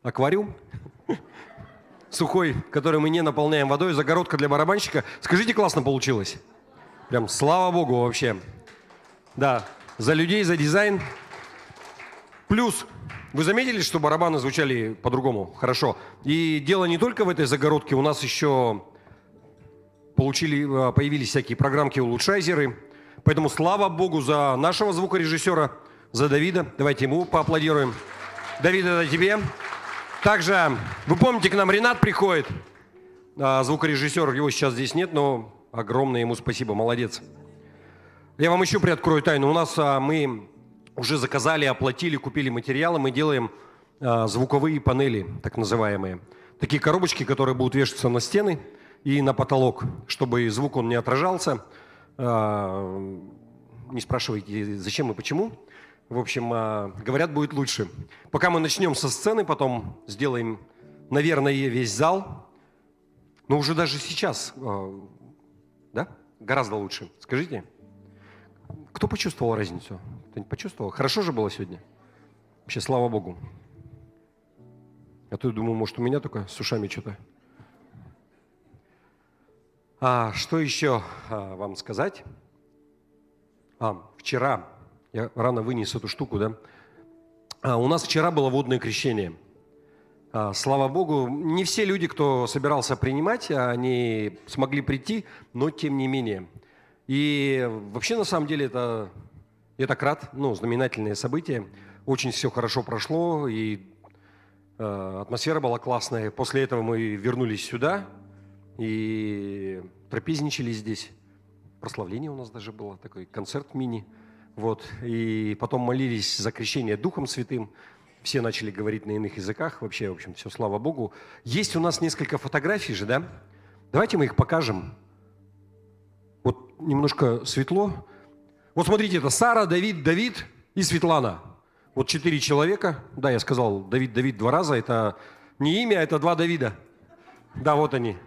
аквариум сухой, который мы не наполняем водой, загородка для барабанщика. Скажите, классно получилось? Прям слава богу вообще. Да, за людей, за дизайн. Плюс, вы заметили, что барабаны звучали по-другому? Хорошо. И дело не только в этой загородке, у нас еще появились всякие программки-улучшайзеры. Поэтому слава богу за нашего звукорежиссера, за Давида. Давайте ему поаплодируем. Давид, это тебе. Также, вы помните, к нам Ренат приходит, звукорежиссер, его сейчас здесь нет, но огромное ему спасибо, молодец. Я вам еще приоткрою тайну. У нас мы уже заказали, оплатили, купили материалы, мы делаем звуковые панели, так называемые. Такие коробочки, которые будут вешаться на стены и на потолок, чтобы звук он не отражался. Не спрашивайте, зачем и почему. В общем, говорят, будет лучше. Пока мы начнем со сцены, потом сделаем, наверное, весь зал. Но уже даже сейчас, да, гораздо лучше. Скажите, кто почувствовал разницу? Кто-нибудь почувствовал? Хорошо же было сегодня? Вообще, слава богу. А то я думаю, может, у меня только с ушами что-то. Что еще вам сказать? Вчера... Я рано вынес эту штуку, да? У нас вчера было водное крещение. Слава Богу, не все люди, кто собирался принимать, они смогли прийти, но тем не менее. И вообще, на самом деле, я так рад, знаменательное событие. Очень все хорошо прошло, и атмосфера была классная. После этого мы вернулись сюда и трапезничали здесь. Прославление у нас даже было, такой концерт мини. Вот. И потом молились за крещение Духом Святым. Все начали говорить на иных языках. Вообще, в общем, все, слава Богу. Есть у нас несколько фотографий же, да? Давайте мы их покажем. Вот немножко светло. Вот смотрите, это Сара, Давид и Светлана. Вот 4 человека. Да, я сказал Давид 2 раза. Это не имя, это 2 Давида. Да, вот они.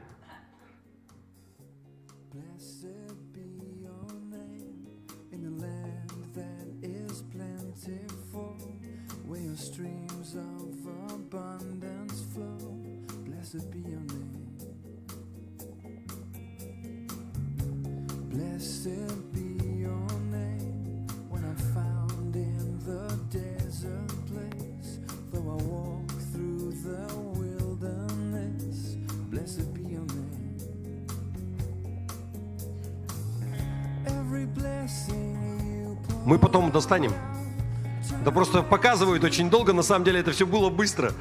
Мы потом достанем. Да просто показывают очень долго, на самом деле это все было быстро.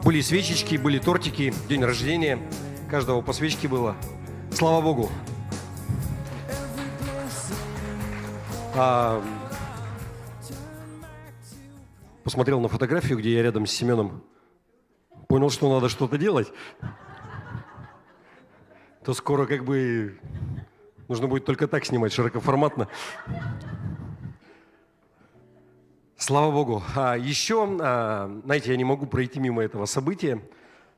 Были свечечки, были тортики, день рождения. Каждого по свечке было. Слава Богу. Посмотрел на фотографию, где я рядом с Семеном. Понял, что надо что-то делать. То скоро как бы нужно будет только так снимать, широкоформатно. Слава Богу. Еще, знаете, я не могу пройти мимо этого события.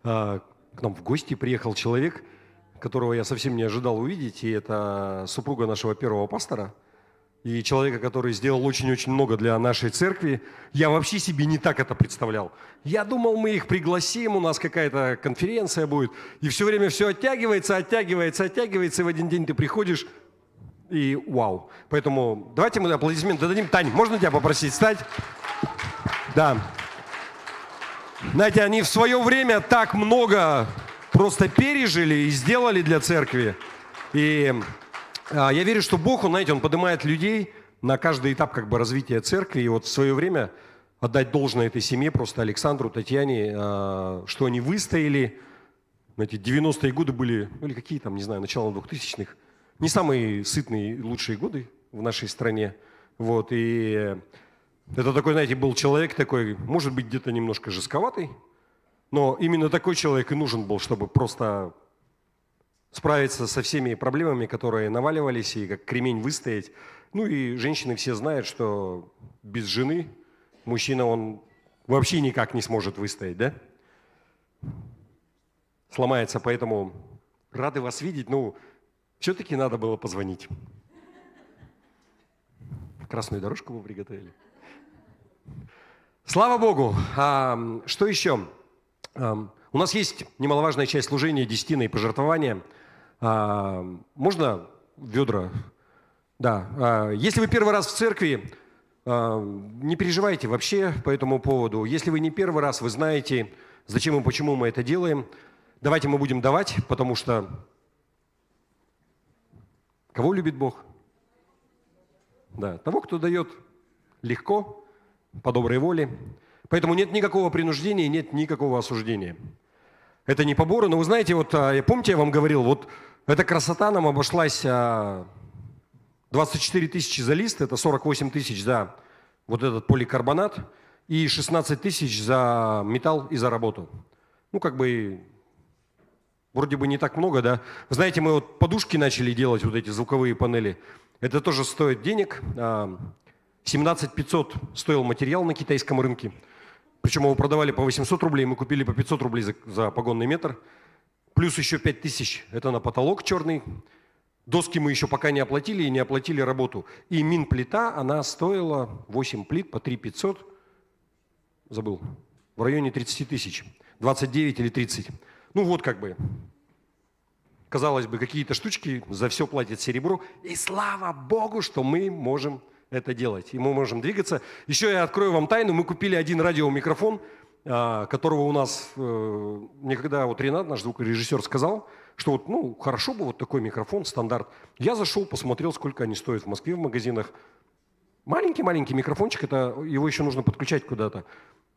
К нам в гости приехал человек, которого я совсем не ожидал увидеть, и это супруга нашего первого пастора, и человека, который сделал очень-очень много для нашей церкви. Я вообще себе не так это представлял. Я думал, мы их пригласим, у нас какая-то конференция будет, и все время все оттягивается, и в один день ты приходишь, и вау. Поэтому давайте мы аплодисменты дадим. Тань, можно тебя попросить встать? Да. Знаете, они в свое время так много просто пережили и сделали для церкви. И я верю, что Бог, Он, знаете, Он поднимает людей на каждый этап как бы развития церкви. И вот в свое время отдать должное этой семье, просто Александру, Татьяне, что они выстояли. Эти 90-е годы были, ну или какие там, не знаю, начало 2000-х, не самые сытные и лучшие годы в нашей стране. Вот, и это такой, знаете, был человек такой, может быть, где-то немножко жестковатый, но именно такой человек и нужен был, чтобы просто справиться со всеми проблемами, которые наваливались, и как кремень выстоять. Ну и женщины все знают, что без жены мужчина, он вообще никак не сможет выстоять, да? Сломается, поэтому рады вас видеть. Ну, все-таки надо было позвонить. Красную дорожку вы приготовили. Слава Богу! Что еще? У нас есть немаловажная часть служения, десятина и пожертвования. Можно ведра? Да. Если вы первый раз в церкви, не переживайте вообще по этому поводу. Если вы не первый раз, вы знаете, зачем и почему мы это делаем. Давайте мы будем давать, потому что кого любит Бог? Да, того, кто дает легко, по доброй воле. Поэтому нет никакого принуждения, нет никакого осуждения. Это не поборы, но вы знаете, вот помните, я вам говорил, вот эта красота нам обошлась 24 тысячи за лист, это 48 тысяч за вот этот поликарбонат и 16 тысяч за металл и за работу. Ну, как бы, вроде бы не так много, да. Знаете, мы вот подушки начали делать, вот эти звуковые панели. Это тоже стоит денег. 17 500 стоил материал на китайском рынке. Причем его продавали по 800 рублей, мы купили по 500 рублей за погонный метр. Плюс еще 5 тысяч, это на потолок черный. Доски мы еще пока не оплатили и не оплатили работу. И минплита, она стоила 8 плит по 3 500. Забыл. В районе 30 тысяч. 29 или 30. Ну вот как бы. Казалось бы, какие-то штучки, за все платит серебро. И слава Богу, что мы можем это делать. И мы можем двигаться. Еще я открою вам тайну. Мы купили один радиомикрофон, которого у нас никогда вот Ренат, наш звукорежиссер, сказал, что вот, ну, хорошо бы вот такой микрофон, стандарт. Я зашел, посмотрел, сколько они стоят в Москве в магазинах. Маленький-маленький микрофончик, это, его еще нужно подключать куда-то.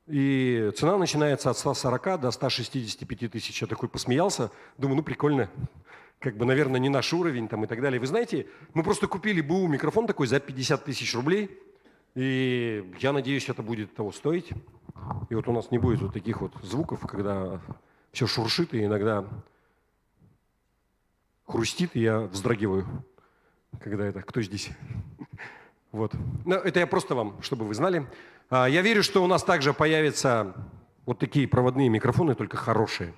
И цена начинается от 140 до 165 тысяч. Я такой посмеялся, думаю, ну прикольно, как бы, наверное, не наш уровень там и так далее. Вы знаете, мы просто купили БУ микрофон такой за 50 тысяч рублей, и я надеюсь, это будет того стоить. И вот у нас не будет вот таких вот звуков, когда все шуршит и иногда хрустит, и я вздрагиваю, когда это, кто здесь? Вот. Но это я просто вам, чтобы вы знали. Я верю, что у нас также появятся вот такие проводные микрофоны, только хорошие,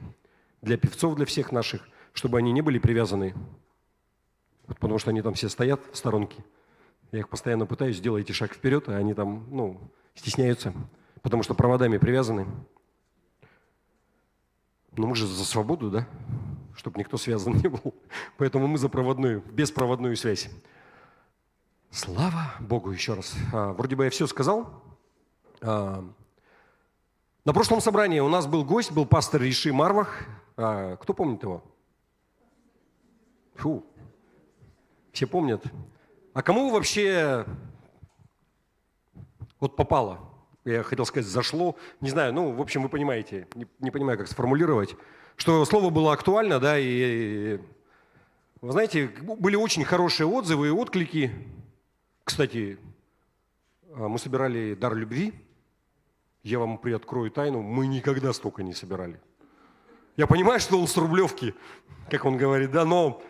для певцов, для всех наших, чтобы они не были привязаны, потому что они там все стоят в сторонке. Я их постоянно пытаюсь, сделайте шаг вперед, а они там, ну, стесняются, потому что проводами привязаны. Но мы же за свободу, да? Чтобы никто связан не был. Поэтому мы за проводную, беспроводную связь. Слава Богу еще раз. Вроде бы я все сказал. На прошлом собрании у нас был гость, был пастор Риши Марвах. Кто помнит его? Фу. Все помнят. А кому вообще вот попало? Я хотел сказать, зашло. Не знаю, ну, в общем, вы понимаете. Не понимаю, как сформулировать. Что слово было актуально, да, и вы знаете, были очень хорошие отзывы и отклики. Кстати, мы собирали дар любви. Я вам приоткрою тайну, мы никогда столько не собирали. Я понимаю, что он с Рублевки, как он говорит, да, но,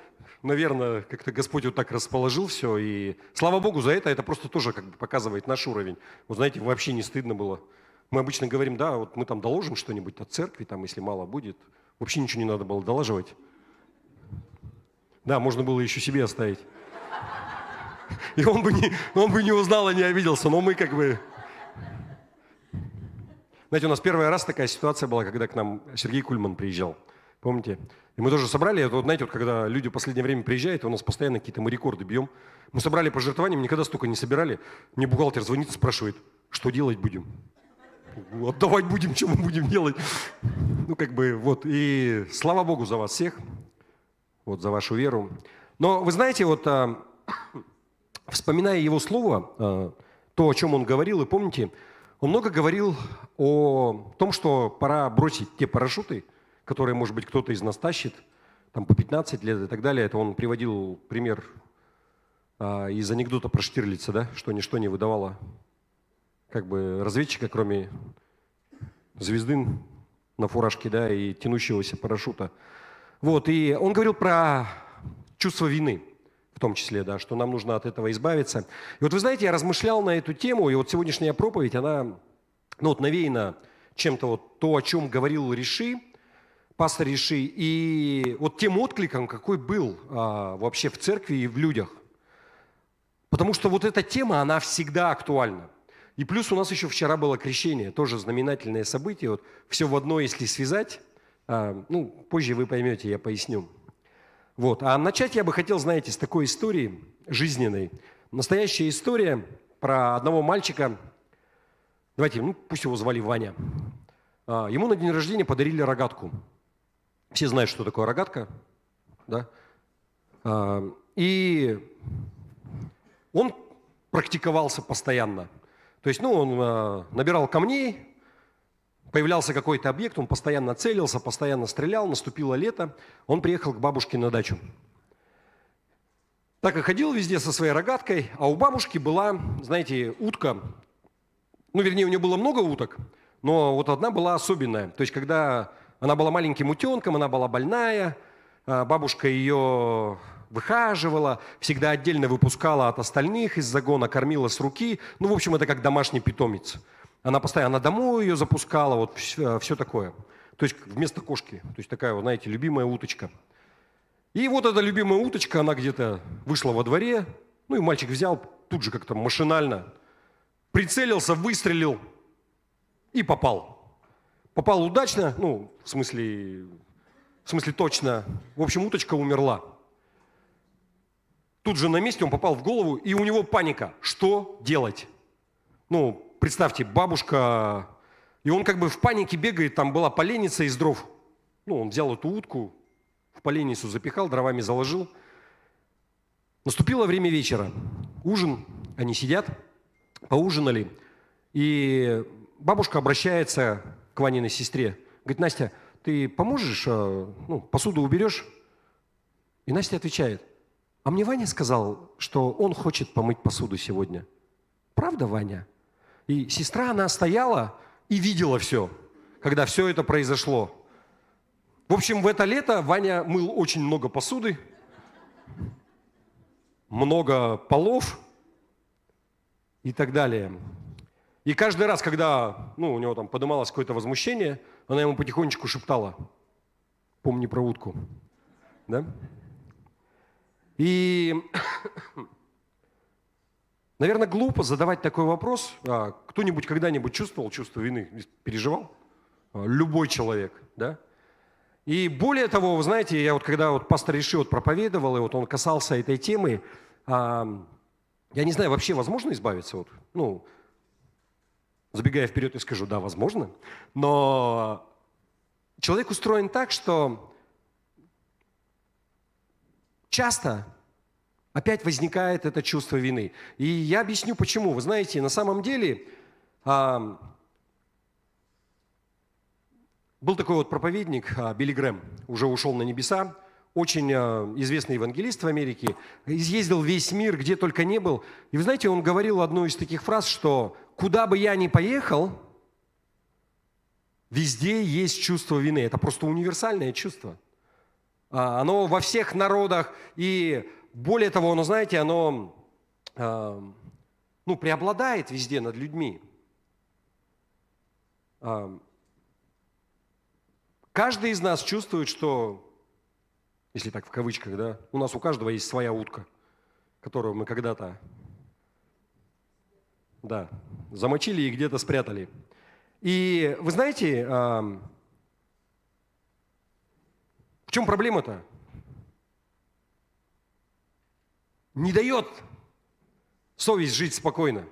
наверное, как-то Господь вот так расположил все. И слава Богу за это просто тоже как бы показывает наш уровень. Вот знаете, вообще не стыдно было. Мы обычно говорим, да, вот мы там доложим что-нибудь от церкви, там, если мало будет. Вообще ничего не надо было долаживать. Да, можно было еще себе оставить. И он бы не узнал и не обиделся, но мы как бы... Знаете, у нас первый раз такая ситуация была, когда к нам Сергей Кульман приезжал. Помните? И мы тоже собрали, это, вот, знаете, вот когда люди в последнее время приезжают, у нас постоянно какие-то мы рекорды бьем. Мы собрали пожертвования, никогда столько не собирали. Мне бухгалтер звонит, спрашивает, что делать будем? Отдавать будем, что мы будем делать? Ну, как бы, вот. И слава Богу за вас всех, вот, за вашу веру. Но вы знаете, вот вспоминая его слово, то, о чем он говорил, и помните, он много говорил о том, что пора бросить те парашюты, которые, может быть, кто-то из нас тащит, там по 15 лет и так далее. Это он приводил пример из анекдота про Штирлица, да, что ничто не выдавало как бы разведчика, кроме звезды на фуражке, да, и тянущегося парашюта. Вот, и он говорил про чувство вины, в том числе, да, что нам нужно от этого избавиться. И вот вы знаете, я размышлял на эту тему, и вот сегодняшняя проповедь, она, ну, вот навеяна чем-то вот то, о чем говорил Риши, пастор Риши, и вот тем откликом, какой был вообще в церкви и в людях. Потому что вот эта тема, она всегда актуальна. И плюс у нас еще вчера было крещение, тоже знаменательное событие. Вот все в одно, если связать, ну, позже вы поймете, я поясню. Вот. А начать я бы хотел, знаете, с такой истории жизненной. Настоящая история про одного мальчика, давайте, ну, пусть его звали Ваня. Ему на день рождения подарили рогатку. Все знают, что такое рогатка, да? И он практиковался постоянно. То есть, ну, он набирал камней, появлялся какой-то объект, он постоянно целился, постоянно стрелял, наступило лето, он приехал к бабушке на дачу. Так и ходил везде со своей рогаткой, а у бабушки была, знаете, утка, ну, вернее, у нее было много уток, но вот одна была особенная. То есть, когда она была маленьким утенком, она была больная, бабушка ее выхаживала, всегда отдельно выпускала от остальных из загона, кормила с руки. Ну, в общем, это как домашний питомец. Она постоянно домой ее запускала, вот все такое. То есть вместо кошки. То есть такая, вот, знаете, любимая уточка. И вот эта любимая уточка, она где-то вышла во дворе, ну и мальчик взял тут же как-то машинально, прицелился, выстрелил и попал. Попал удачно, ну, в смысле точно. В общем, уточка умерла. Тут же на месте он попал в голову, и у него паника. Что делать? Ну, представьте, бабушка, и он как бы в панике бегает, там была поленница из дров. Ну, он взял эту утку, в поленницу запихал, дровами заложил. Наступило время вечера. Ужин, они сидят, поужинали. И бабушка обращается к Ваниной сестре. Говорит: Настя, ты поможешь, ну, посуду уберешь? И Настя отвечает: а мне Ваня сказал, что он хочет помыть посуду сегодня. Правда, Ваня? И сестра, она стояла и видела все, когда все это произошло. В общем, в это лето Ваня мыл очень много посуды, много полов и так далее. И каждый раз, когда, ну, у него там поднималось какое-то возмущение, она ему потихонечку шептала: помни про утку. Да? И, наверное, глупо задавать такой вопрос. Кто-нибудь когда-нибудь чувствовал чувство вины, переживал? Любой человек, да? И более того, вы знаете, я вот когда вот пастор Риши вот проповедовал, и вот он касался этой темы, я не знаю, вообще возможно избавиться? Вот, ну, забегая вперед, я скажу, да, возможно. Но человек устроен так, что часто опять возникает это чувство вины. И я объясню, почему. Вы знаете, на самом деле был такой вот проповедник Билли Грэм, уже ушел на небеса, очень известный евангелист в Америке, изъездил весь мир, где только не был. И вы знаете, он говорил одну из таких фраз, что куда бы я ни поехал, везде есть чувство вины. Это просто универсальное чувство. Оно во всех народах, и более того, оно, знаете, оно преобладает везде над людьми. Каждый из нас чувствует, что, если так в кавычках, да, у нас у каждого есть своя утка, которую мы когда-то, да, замочили и где-то спрятали. И вы знаете, в чем проблема-то? Не дает совесть жить спокойно.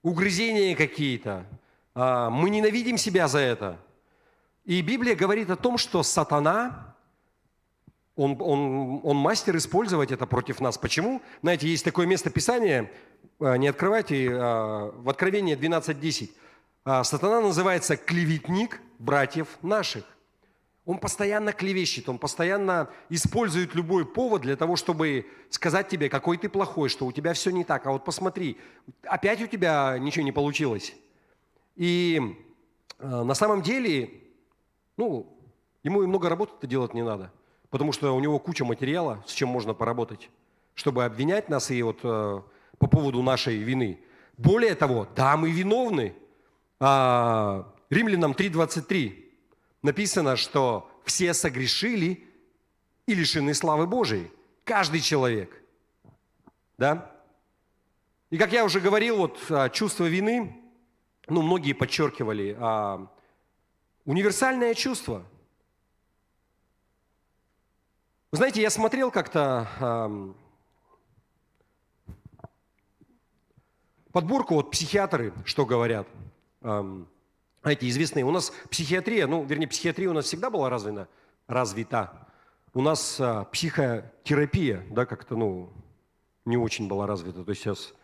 Угрызения какие-то. Мы ненавидим себя за это. И Библия говорит о том, что сатана он мастер использовать это против нас. Почему? Знаете, есть такое место Писания, не открывайте, в Откровении 12:10. Сатана называется клеветник братьев наших. Он постоянно клевещет, он постоянно использует любой повод для того, чтобы сказать тебе, какой ты плохой, что у тебя все не так. А вот посмотри, опять у тебя ничего не получилось. И на самом деле, ему и много работы-то делать не надо, потому что у него куча материала, с чем можно поработать, чтобы обвинять нас и вот по поводу нашей вины. Более того, да, мы виновны. Римлянам 3:23 написано, что все согрешили и лишены славы Божией. Каждый человек. Да? И как я уже говорил, чувство вины, многие подчеркивали, универсальное чувство. Вы знаете, я смотрел как-то подборку, психиатры, что говорят. Знаете, известные, у нас психиатрия, психиатрия у нас всегда была развита. У нас психотерапия, как-то, не очень была развита. То есть сейчас,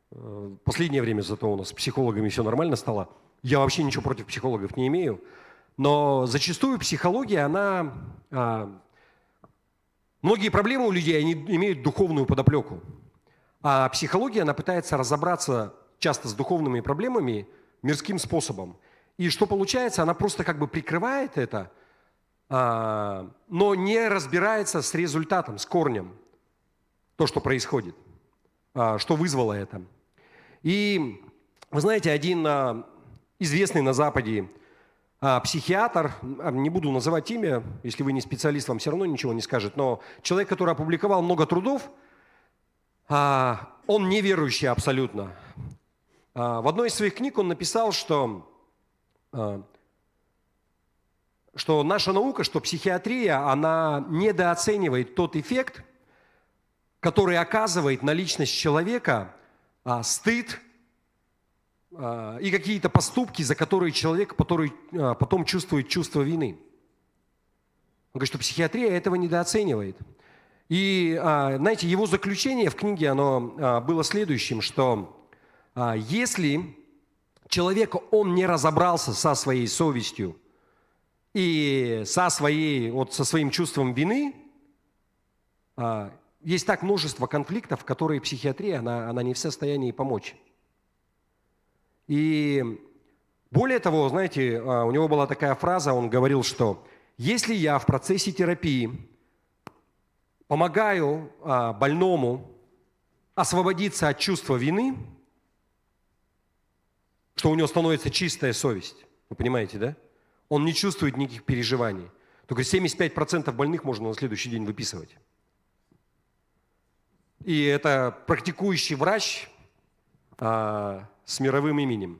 в последнее время зато у нас с психологами все нормально стало. Я вообще ничего против психологов не имею. Но зачастую психология, многие проблемы у людей, они имеют духовную подоплеку. А психология, она пытается разобраться часто с духовными проблемами мирским способом. И что получается, она просто прикрывает это, но не разбирается с результатом, с корнем, то, что происходит, что вызвало это. И вы знаете, один известный на Западе психиатр, не буду называть имя, если вы не специалист, вам все равно ничего не скажет, но человек, который опубликовал много трудов, он неверующий абсолютно. В одной из своих книг он написал, что наша наука, что психиатрия, она недооценивает тот эффект, который оказывает на личность человека стыд и какие-то поступки, за которые человек потом чувствует чувство вины. Он говорит, что психиатрия этого недооценивает. И, знаете, его заключение в книге, оно было следующим, что если человек, он не разобрался со своей совестью и со своим чувством вины, есть так множество конфликтов, в которые психиатрия, она не в состоянии помочь. И более того, знаете, у него была такая фраза, он говорил, что если я в процессе терапии помогаю больному освободиться от чувства вины, что у него становится чистая совесть. Вы понимаете, да? Он не чувствует никаких переживаний. Только 75% больных можно на следующий день выписывать. И это практикующий врач с мировым именем.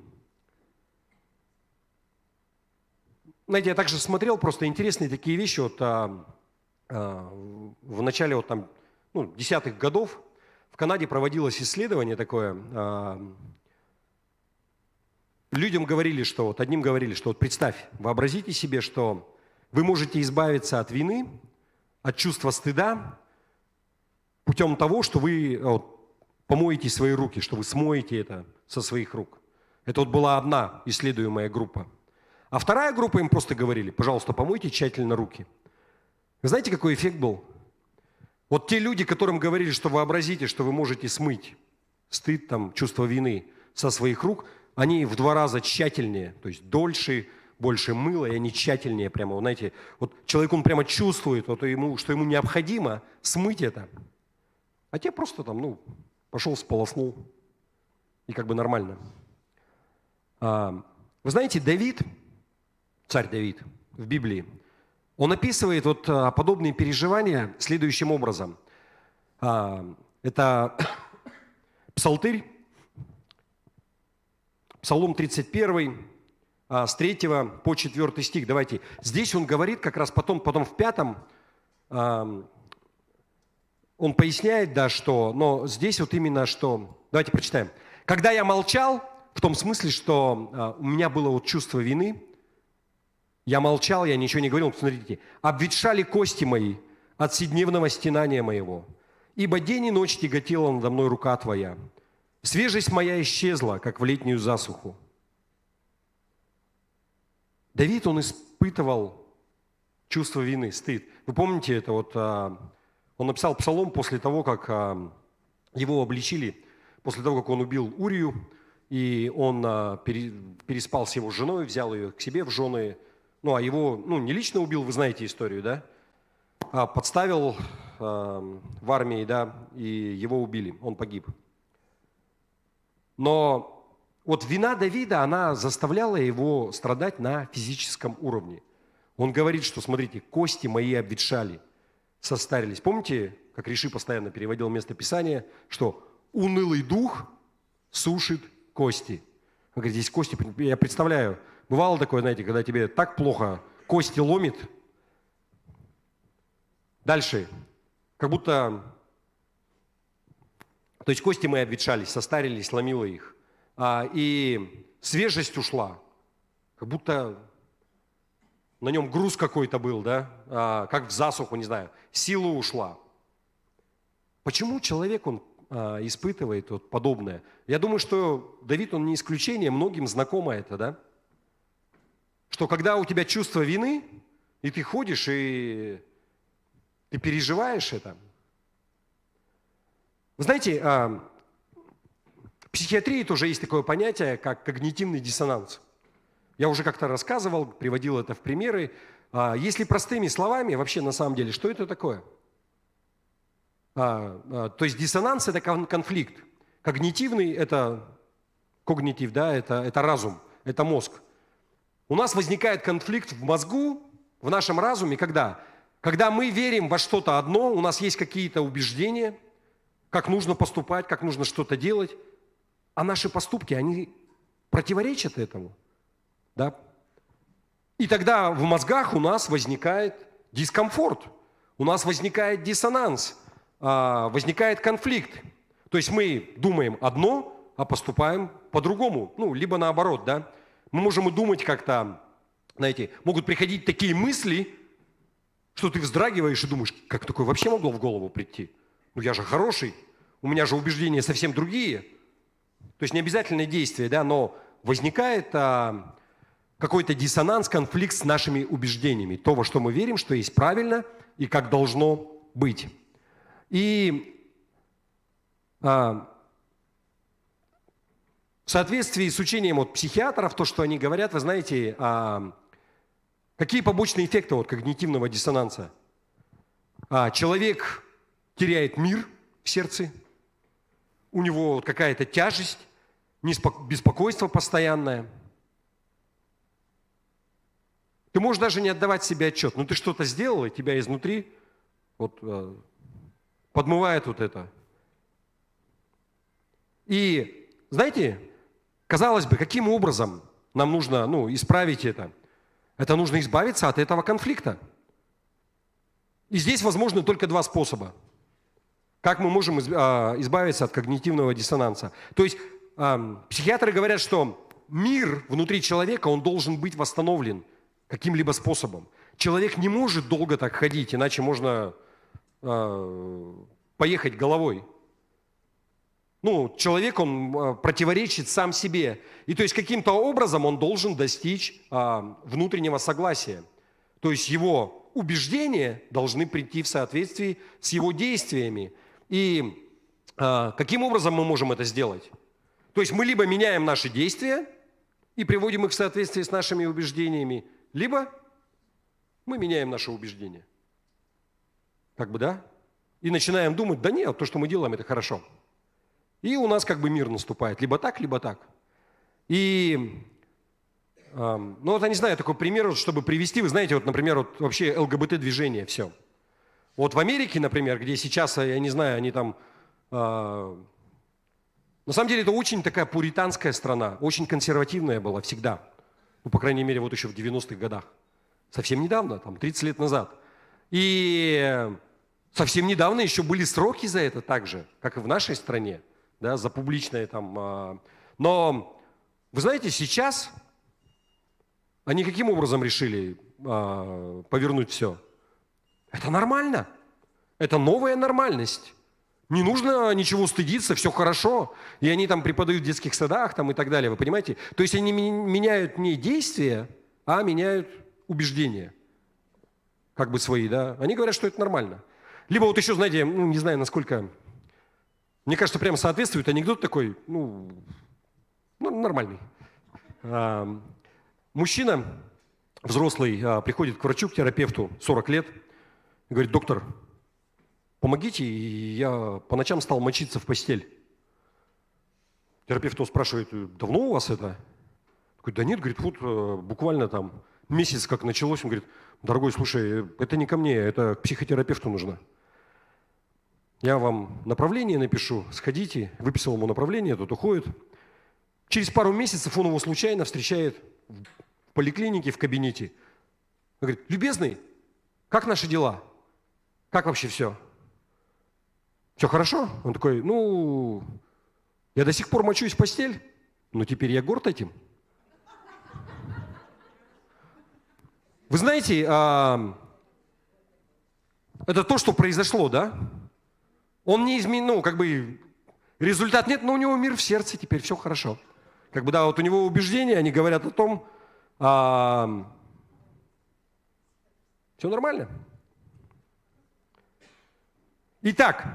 Знаете, я также смотрел просто интересные такие вещи. В начале десятых годов в Канаде проводилось исследование такое. Людям говорили, одним говорили, что представь, вообразите себе, что вы можете избавиться от вины, от чувства стыда путем того, что вы помоете свои руки, что вы смоете это со своих рук. Это была одна исследуемая группа. А вторая группа им просто говорили, пожалуйста, помойте тщательно руки. Вы знаете, какой эффект был? Те люди, которым говорили, что вообразите, что вы можете смыть стыд, чувство вины со своих рук, они в 2 раза тщательнее, то есть дольше, больше мыла, и они тщательнее прямо. Знаете, человек, он прямо чувствует, что ему необходимо смыть это. А те просто пошел, сполоснул, и нормально. Вы знаете, царь Давид в Библии, он описывает подобные переживания следующим образом. Это Псалтырь, Псалом 31, с 3 по 4 стих. Давайте. Здесь он говорит, как раз потом в 5, он поясняет, но здесь именно что... Давайте прочитаем. «Когда я молчал», в том смысле, что у меня было чувство вины, я молчал, я ничего не говорил. Смотрите, «обветшали кости мои, от вседневного стенания моего. Ибо день и ночь тяготела надо мной рука Твоя. Свежесть моя исчезла, как в летнюю засуху. Давид, он испытывал чувство вины, стыд. Вы помните это? Он написал псалом после того, как его обличили, после того, как он убил Урию, и он переспал с его женой, взял ее к себе в жены. Ну, а его, не лично убил, вы знаете историю, да? А подставил в армии, да, и его убили, он погиб. Но вот вина Давида, она заставляла его страдать на физическом уровне. Он говорит, что, смотрите, кости мои обветшали, состарились. Помните, как Риши постоянно переводил местописание, что унылый дух сушит кости. Он говорит, здесь кости, я представляю, бывало такое, знаете, когда тебе так плохо, кости ломит. Дальше, как будто, то есть кости мои обветшались, состарились, ломило их. И свежесть ушла, как будто на нем груз какой-то был, да, как в засуху, не знаю, сила ушла. Почему человек, он испытывает вот подобное? Я думаю, что Давид, он не исключение, многим знакомо это, да? Что когда у тебя чувство вины, и ты ходишь, и ты переживаешь это. Вы знаете, в психиатрии тоже есть такое понятие, как когнитивный диссонанс. Я уже как-то рассказывал, приводил это в примеры. Если простыми словами, вообще на самом деле, что это такое? То есть диссонанс – это конфликт. Когнитивный – это когнитив, да, это разум, это мозг. У нас возникает конфликт в мозгу, в нашем разуме, когда? Когда мы верим во что-то одно, у нас есть какие-то убеждения, как нужно поступать, как нужно что-то делать, а наши поступки, они противоречат этому. Да? И тогда в мозгах у нас возникает дискомфорт, у нас возникает диссонанс, возникает конфликт. То есть мы думаем одно, а поступаем по-другому. Либо наоборот, да. Мы можем и думать как-то, знаете, могут приходить такие мысли, что ты вздрагиваешь и думаешь, как такое вообще могло в голову прийти? Я же хороший, у меня же убеждения совсем другие. То есть не обязательное действие, да, но возникает какой-то диссонанс, конфликт с нашими убеждениями. То, во что мы верим, что есть правильно и как должно быть. И в соответствии с учением психиатров, то, что они говорят, вы знаете, какие побочные эффекты когнитивного диссонанса? Человек теряет мир в сердце, у него какая-то тяжесть, беспокойство постоянное. Ты можешь даже не отдавать себе отчет, но ты что-то сделал, и тебя изнутри подмывает это. И, знаете, казалось бы, каким образом нам нужно исправить это? Это нужно избавиться от этого конфликта. И здесь возможны только два способа. Как мы можем избавиться от когнитивного диссонанса? То есть психиатры говорят, что мир внутри человека, он должен быть восстановлен каким-либо способом. Человек не может долго так ходить, иначе можно поехать головой. Человек, он противоречит сам себе. И то есть каким-то образом он должен достичь внутреннего согласия. То есть его убеждения должны прийти в соответствии с его действиями. И каким образом мы можем это сделать? То есть мы либо меняем наши действия и приводим их в соответствие с нашими убеждениями, либо мы меняем наши убеждения. Да? И начинаем думать, да нет, то, что мы делаем, это хорошо. И у нас мир наступает. Либо так, либо так. И, я не знаю, такой пример, чтобы привести. Вы знаете, например, вообще ЛГБТ-движение, все. В Америке, например, где сейчас, я не знаю, они там... на самом деле, это очень такая пуританская страна, очень консервативная была всегда. По крайней мере, еще в 90-х годах. Совсем недавно, 30 лет назад. И совсем недавно еще были сроки за это так же, как и в нашей стране. Да, за публичное там. Но, вы знаете, сейчас они каким образом решили повернуть все? Это нормально. Это новая нормальность. Не нужно ничего стыдиться, все хорошо. И они там преподают в детских садах там, и так далее, вы понимаете? То есть они меняют не действия, а меняют убеждения. Как бы свои, да? Они говорят, что это нормально. Либо вот еще, знаете, ну, не знаю, насколько... Мне кажется, прямо соответствует анекдот такой, нормальный. Мужчина взрослый приходит к врачу, к терапевту, 40 лет, и говорит: доктор, помогите, я по ночам стал мочиться в постель. Терапевт его спрашивает: давно у вас это? Такой: да нет, говорит, вот буквально там месяц как началось. Он говорит: дорогой, слушай, это не ко мне, это к психотерапевту нужно. Я вам направление напишу, сходите. Выписал ему направление, тот уходит. Через пару месяцев он его случайно встречает в поликлинике, в кабинете. Он говорит: любезный, как наши дела? Как вообще все? Все хорошо? Он такой: я до сих пор мочусь в постель, но теперь я горд этим. Вы знаете, это то, что произошло, да? Он не изменил, результат нет, но у него мир в сердце, теперь все хорошо. Вот у него убеждения, они говорят о том, все нормально. Итак,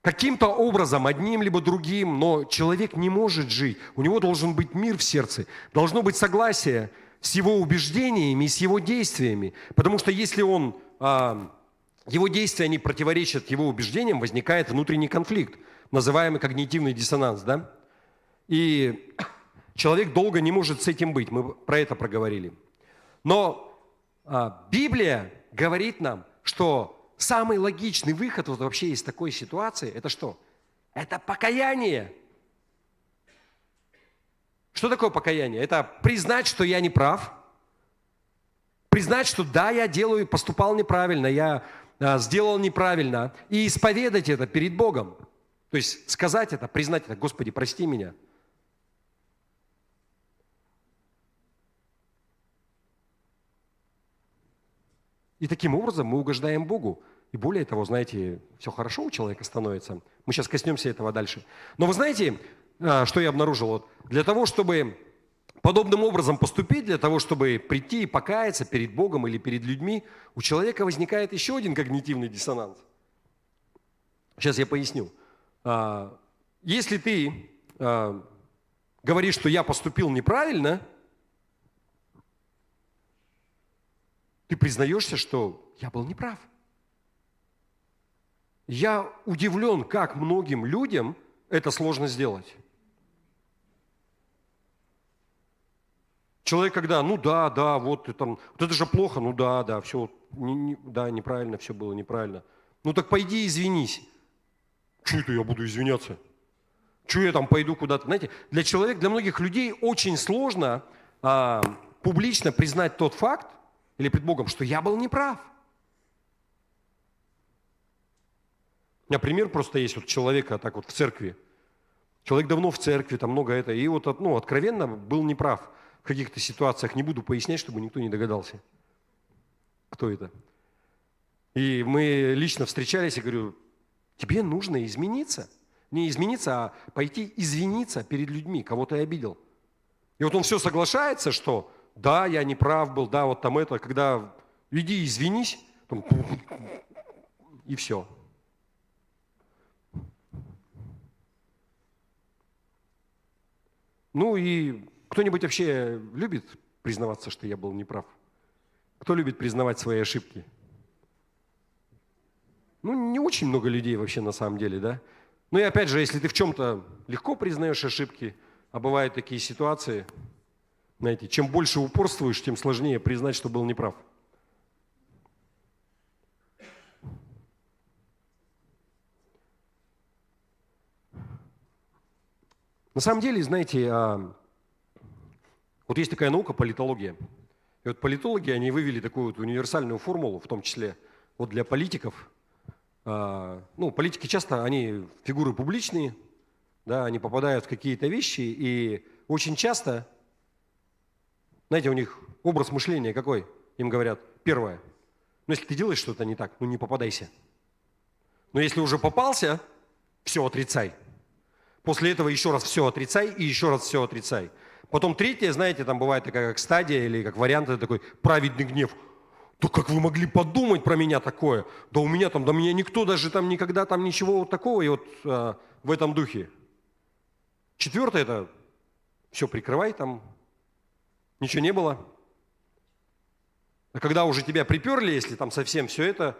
каким-то образом, одним либо другим, но человек не может жить. У него должен быть мир в сердце, должно быть согласие с его убеждениями и с его действиями. Потому что если его действия не противоречат его убеждениям, возникает внутренний конфликт, называемый когнитивный диссонанс, да? И человек долго не может с этим быть. Мы про это проговорили. Но Библия говорит нам, что самый логичный выход вообще из такой ситуации – это что? Это покаяние. Что такое покаяние? Это признать, что я не прав. Признать, что да, я поступал неправильно, я сделал неправильно. И исповедать это перед Богом. То есть сказать это, признать это: Господи, прости меня. И таким образом мы угождаем Богу. И более того, знаете, все хорошо у человека становится. Мы сейчас коснемся этого дальше. Но вы знаете, что я обнаружил? Для того, чтобы подобным образом поступить, для того, чтобы прийти и покаяться перед Богом или перед людьми, у человека возникает еще один когнитивный диссонанс. Сейчас я поясню. Если ты говоришь, что я поступил неправильно, ты признаешься, что я был неправ. Я удивлен, как многим людям это сложно сделать. Человек, когда, вот это же плохо, все, неправильно, все было неправильно. Так пойди извинись. Чего это я буду извиняться? Чего я там пойду куда-то? Знаете, для многих людей очень сложно публично признать тот факт, или пред Богом, что я был неправ. У меня пример просто есть человека в церкви. Человек давно в церкви, там много это, и откровенно был неправ в каких-то ситуациях. Не буду пояснять, чтобы никто не догадался, кто это. И мы лично встречались, и говорю: тебе нужно измениться. Не измениться, а пойти извиниться перед людьми, кого ты обидел. И он все соглашается, что да, я не прав был, да, когда иди извинись, и все. И кто-нибудь вообще любит признаваться, что я был неправ? Кто любит признавать свои ошибки? Не очень много людей вообще на самом деле, да? И опять же, если ты в чем-то легко признаешь ошибки, а бывают такие ситуации, знаете, чем больше упорствуешь, тем сложнее признать, что был неправ. На самом деле, знаете, есть такая наука политология. И политологи, они вывели такую универсальную формулу, в том числе для политиков. Политики часто, они фигуры публичные, да, они попадают в какие-то вещи, и очень часто, знаете, у них образ мышления какой? Им говорят: первое, Но если ты делаешь что-то не так, ну не попадайся. Но если уже попался, все отрицай. После этого еще раз все отрицай и еще раз все отрицай. Потом третье, знаете, там бывает такая как стадия или как вариант, это такой праведный гнев. Да как вы могли подумать про меня такое? Да у меня там, да меня никто даже там никогда там ничего вот такого, и вот в этом духе. Четвертое это все прикрывай, там ничего не было. А когда уже тебя приперли, если там совсем все это,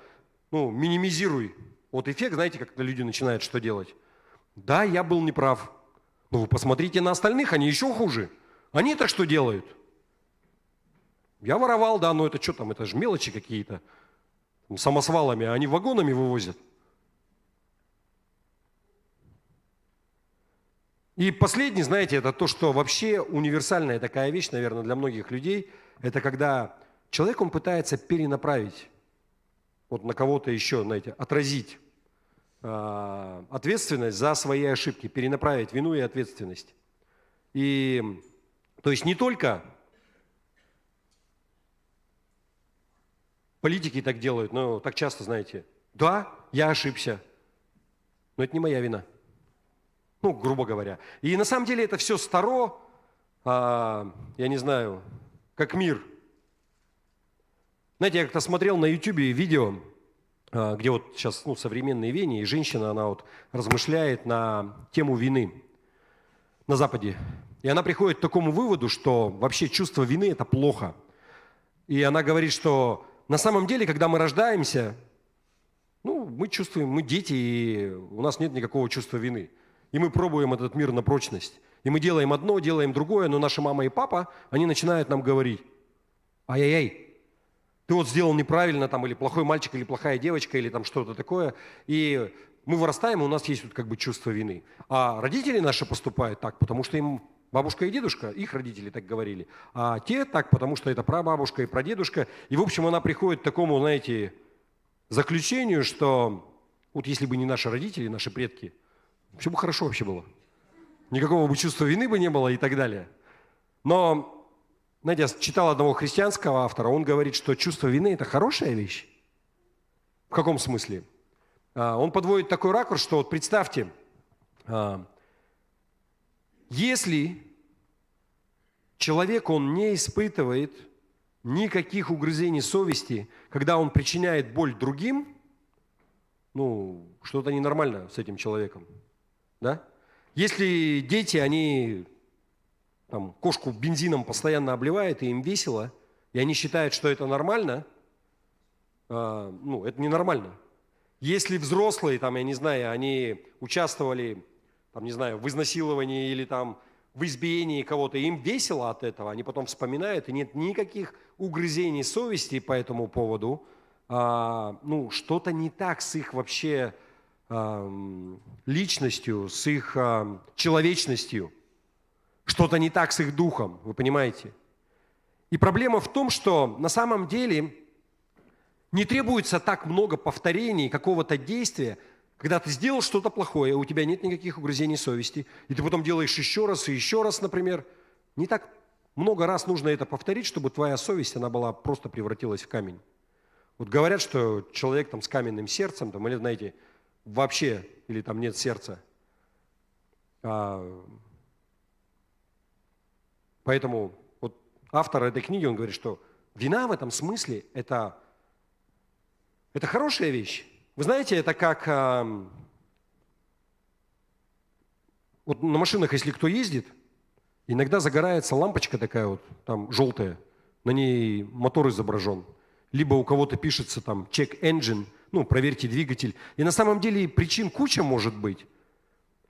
ну, минимизируй. Вот эффект, знаете, как люди начинают что делать? Да, я был неправ. Но вы посмотрите на остальных, они еще хуже. Они-то что делают? Я воровал, да, но это что там, это же мелочи какие-то. Самосвалами, а они вагонами вывозят. И последний, знаете, это то, что вообще универсальная такая вещь, наверное, для многих людей, это когда человек, он пытается перенаправить вот на кого-то еще, знаете, отразить ответственность за свои ошибки, перенаправить вину и ответственность. И то есть не только политики так делают, но так часто, знаете, да, я ошибся, но это не моя вина. Ну, грубо говоря. И на самом деле это все старо, я не знаю, как мир. Знаете, я как-то смотрел на YouTube видео, где вот сейчас современные веяния, и женщина, она вот размышляет на тему вины на Западе. И она приходит к такому выводу, что вообще чувство вины – это плохо. И она говорит, что на самом деле, когда мы рождаемся, мы чувствуем, мы дети, и у нас нет никакого чувства вины. И мы пробуем этот мир на прочность. И мы делаем одно, делаем другое, но наша мама и папа, они начинают нам говорить: ай-яй-яй, ты вот сделал неправильно, там, или плохой мальчик, или плохая девочка, или там что-то такое. И мы вырастаем, и у нас есть вот как бы чувство вины. А родители наши поступают так, потому что им бабушка и дедушка, их родители так говорили. А те так, потому что это прабабушка и прадедушка. И, в общем, она приходит к такому, знаете, заключению, что вот если бы не наши родители, наши предки, все бы хорошо вообще было. Никакого бы чувства вины бы не было и так далее. Но, знаете, я читал одного христианского автора, он говорит, что чувство вины – это хорошая вещь. В каком смысле? Он подводит такой ракурс, что вот представьте, если человек, он не испытывает никаких угрызений совести, когда он причиняет боль другим, что-то ненормально с этим человеком. Да? Если дети, они там, кошку бензином постоянно обливают, и им весело, и они считают, что это нормально, это ненормально. Если взрослые, там, я не знаю, они участвовали, там, не знаю, в изнасиловании или там в избиении кого-то, им весело от этого, они потом вспоминают, и нет никаких угрызений совести по этому поводу, что-то не так с их вообще личностью, с их человечностью, что-то не так с их духом, вы понимаете? И проблема в том, что на самом деле не требуется так много повторений какого-то действия, когда ты сделал что-то плохое, у тебя нет никаких угрызений совести, и ты потом делаешь еще раз и еще раз, например. Не так много раз нужно это повторить, чтобы твоя совесть, она была просто превратилась в камень. Вот говорят, что человек там с каменным сердцем, там, или, знаете, вообще, или там нет сердца. Поэтому вот автор этой книги, он говорит, что вина в этом смысле – это хорошая вещь. Вы знаете, это как вот на машинах, если кто ездит, иногда загорается лампочка такая вот, там желтая, на ней мотор изображен. Либо у кого-то пишется там check engine, проверьте двигатель. И на самом деле причин куча может быть.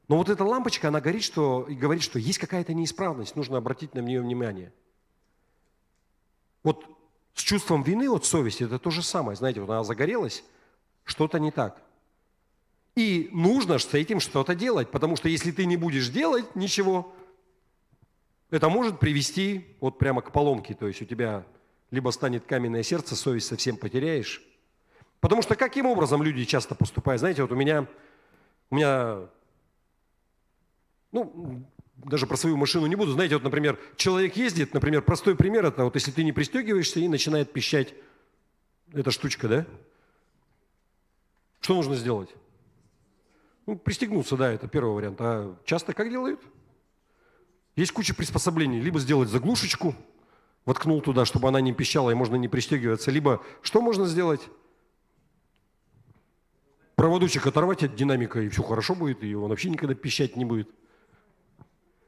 Но вот эта лампочка, она говорит, что есть какая-то неисправность, нужно обратить на нее внимание. Вот с чувством вины, вот совести, это то же самое. Знаете, вот она загорелась, что-то не так. И нужно с этим что-то делать, потому что если ты не будешь делать ничего, это может привести вот прямо к поломке. То есть у тебя либо станет каменное сердце, совесть совсем потеряешь. Потому что каким образом люди часто поступают? Знаете, вот у меня даже про свою машину не буду. Знаете, вот, например, человек ездит, например, простой пример, это вот если ты не пристегиваешься и начинает пищать эта штучка, да? Что нужно сделать? Ну, пристегнуться, да, это первый вариант. А часто как делают? Есть куча приспособлений. Либо сделать заглушечку, воткнул туда, чтобы она не пищала и можно не пристегиваться. Либо что можно сделать? Проводочек оторвать от динамика, и все хорошо будет, и он вообще никогда пищать не будет.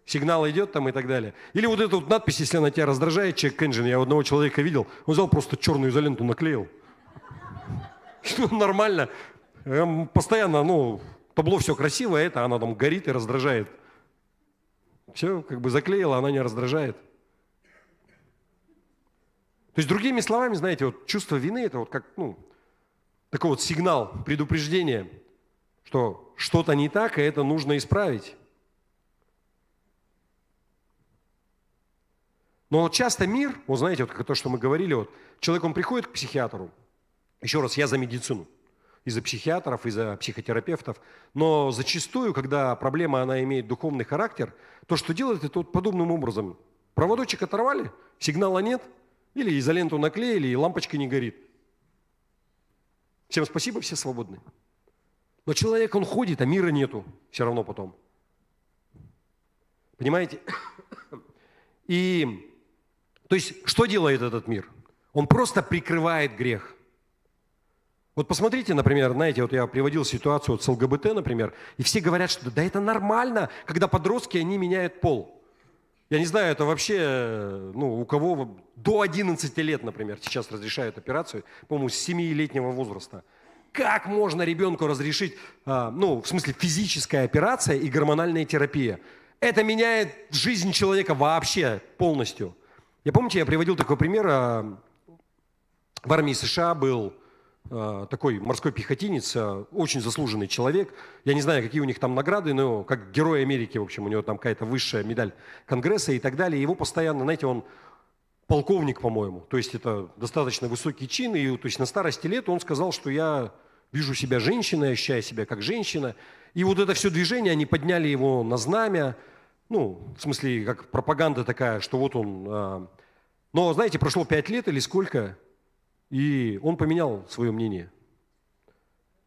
Сигнал идет там и так далее. Или вот эта вот надпись, если она тебя раздражает, check engine, я у одного человека видел, он взял просто черную изоленту, наклеил. Нормально. Постоянно, ну, табло все красиво, а это она там горит и раздражает. Все, как бы заклеила, она не раздражает. То есть, другими словами, знаете, вот чувство вины – это вот как, ну, такой вот сигнал, предупреждение, что что-то не так, и это нужно исправить. Но вот часто мир, вот знаете, вот то, что мы говорили, вот человек, он приходит к психиатру, еще раз, я за медицину, и за психиатров, и за психотерапевтов, но зачастую, когда проблема, она имеет духовный характер, то, что делают, это вот подобным образом. Проводочек оторвали, сигнала нет, или изоленту наклеили, и лампочка не горит. Всем спасибо, все свободны. Но человек, он ходит, а мира нету все равно потом. Понимаете? И, то есть, что делает этот мир? Он просто прикрывает грех. Вот посмотрите, например, знаете, вот я приводил ситуацию вот с ЛГБТ, например, и все говорят, что да это нормально, когда подростки, они меняют пол. Я не знаю, это вообще, ну, у кого до 11 лет, например, сейчас разрешают операцию, по-моему, с 7-летнего возраста. Как можно ребенку разрешить, ну, в смысле, физическая операция и гормональная терапия? Это меняет жизнь человека вообще полностью. Помните, я приводил такой пример, в армии США был такой морской пехотинец, очень заслуженный человек. Я не знаю, какие у них там награды, но как Герой Америки, в общем, у него там какая-то высшая медаль Конгресса и так далее. Его постоянно, знаете, он полковник, по-моему. То есть это достаточно высокий чин. И то есть на старости лет он сказал, что я вижу себя женщиной, ощущаю себя как женщина. И вот это все движение, они подняли его на знамя. Ну, в смысле, как пропаганда такая, что вот он... Но, знаете, прошло 5 лет или сколько... И он поменял свое мнение.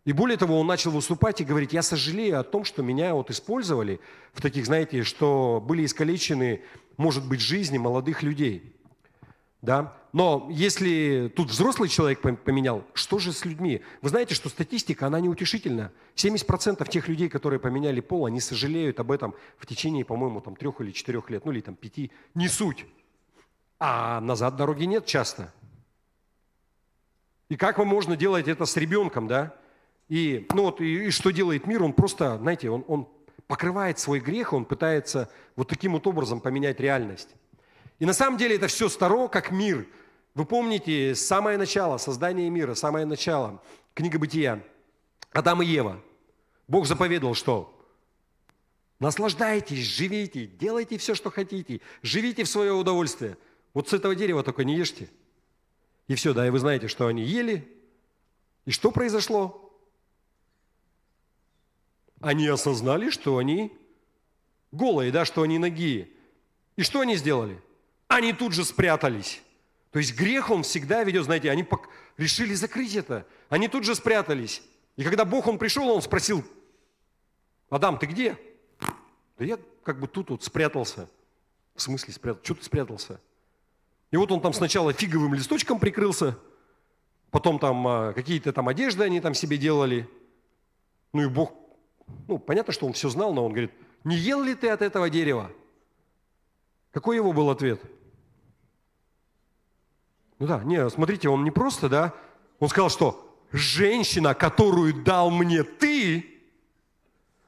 И более того, он начал выступать и говорить, я сожалею о том, что меня вот использовали в таких, знаете, что были искалечены, может быть, жизни молодых людей. Да? Но если тут взрослый человек поменял, что же с людьми? Вы знаете, что статистика, она неутешительна. 70% тех людей, которые поменяли пол, они сожалеют об этом в течение, по-моему, там, 3 или 4 лет, ну или там 5, не суть. А назад дороги нет часто. И как можно делать это с ребенком, да? И, ну вот, и что делает мир? Он просто, знаете, он покрывает свой грех, он пытается вот таким вот образом поменять реальность. И на самом деле это все старо, как мир. Вы помните, самое начало создания мира, самое начало, книга Бытия, Адам и Ева. Бог заповедовал, что? Наслаждайтесь, живите, делайте все, что хотите, живите в свое удовольствие. Вот с этого дерева только не ешьте. И все, да, и вы знаете, что они ели. И что произошло? Они осознали, что они голые, да, что они нагие. И что они сделали? Они тут же спрятались. То есть грех, он всегда ведет, знаете, они решили закрыть это. Они тут же спрятались. И когда Бог, он пришел, он спросил, Адам, ты где? Да я как бы тут вот спрятался. В смысле спрятался? Что ты спрятался? И вот он там сначала фиговым листочком прикрылся, потом там какие-то там одежды они там себе делали. Ну и Бог, ну понятно, что он все знал, но он говорит, не ел ли ты от этого дерева? Какой его был ответ? Ну да, не, смотрите, он не просто, да, он сказал, что женщина, которую дал мне ты,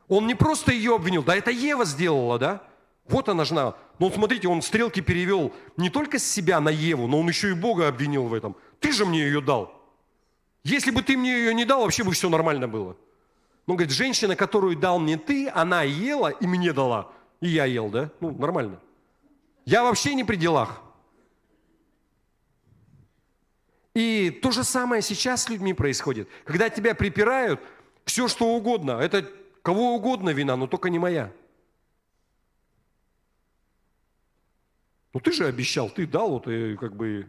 он не просто ее обвинил, да, это Ева сделала, да? Вот она жена. Но смотрите, он стрелки перевел не только с себя на Еву, но он еще и Бога обвинил в этом. Ты же мне ее дал. Если бы ты мне ее не дал, вообще бы все нормально было. Он говорит, женщина, которую дал мне ты, она ела и мне дала. И я ел, да? Ну, нормально. Я вообще не при делах. И то же самое сейчас с людьми происходит. Когда тебя припирают, все что угодно. Это кого угодно вина, но только не моя. Ну ты же обещал, ты дал, вот и как бы...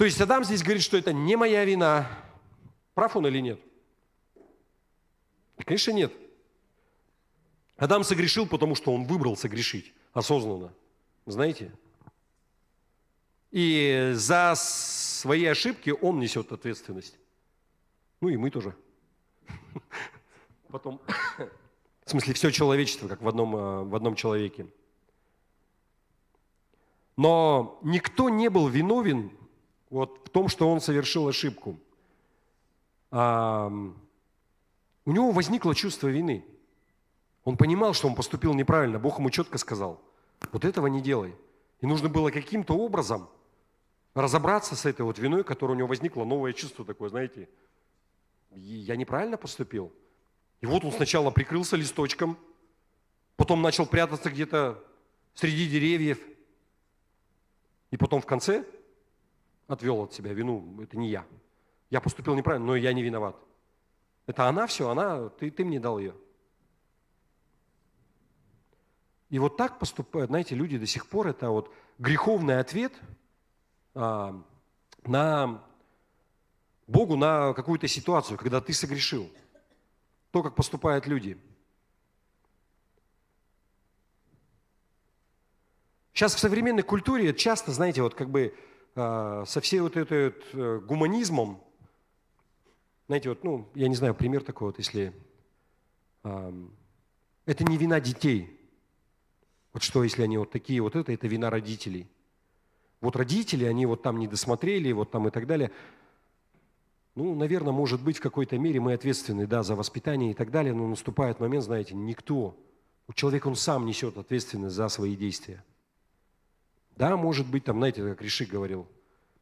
То есть Адам здесь говорит, что это не моя вина. Прав он или нет? Конечно, нет. Адам согрешил, потому что он выбрал согрешить осознанно. Знаете? И за свои ошибки он несет ответственность. Ну и мы тоже. Потом, в смысле, все человечество, как в одном человеке. Но никто не был виновен вот в том, что он совершил ошибку. У него возникло чувство вины. Он понимал, что он поступил неправильно. Бог ему четко сказал, вот этого не делай. И нужно было каким-то образом разобраться с этой вот виной, которая у него возникла, новое чувство такое, знаете, я неправильно поступил. И вот он сначала прикрылся листочком, потом начал прятаться где-то среди деревьев, и потом в конце отвел от себя вину, это не я. Я поступил неправильно, но я не виноват. Это она все, ты мне дал ее. И вот так поступают, знаете, люди до сих пор, это вот греховный ответ на Богу на какую-то ситуацию, когда ты согрешил. То, как поступают люди. Сейчас в современной культуре часто, знаете, вот как бы со всей вот этой вот гуманизмом, знаете, вот, ну, я не знаю, пример такой вот, если это не вина детей. Вот что, если они вот такие, вот это вина родителей. Вот родители, они вот там не досмотрели, вот там и так далее. Ну, наверное, может быть, в какой-то мере мы ответственны, да, за воспитание и так далее, но наступает момент, знаете, никто. Человек, он сам несет ответственность за свои действия. Да, может быть, там, знаете, как Ришик говорил,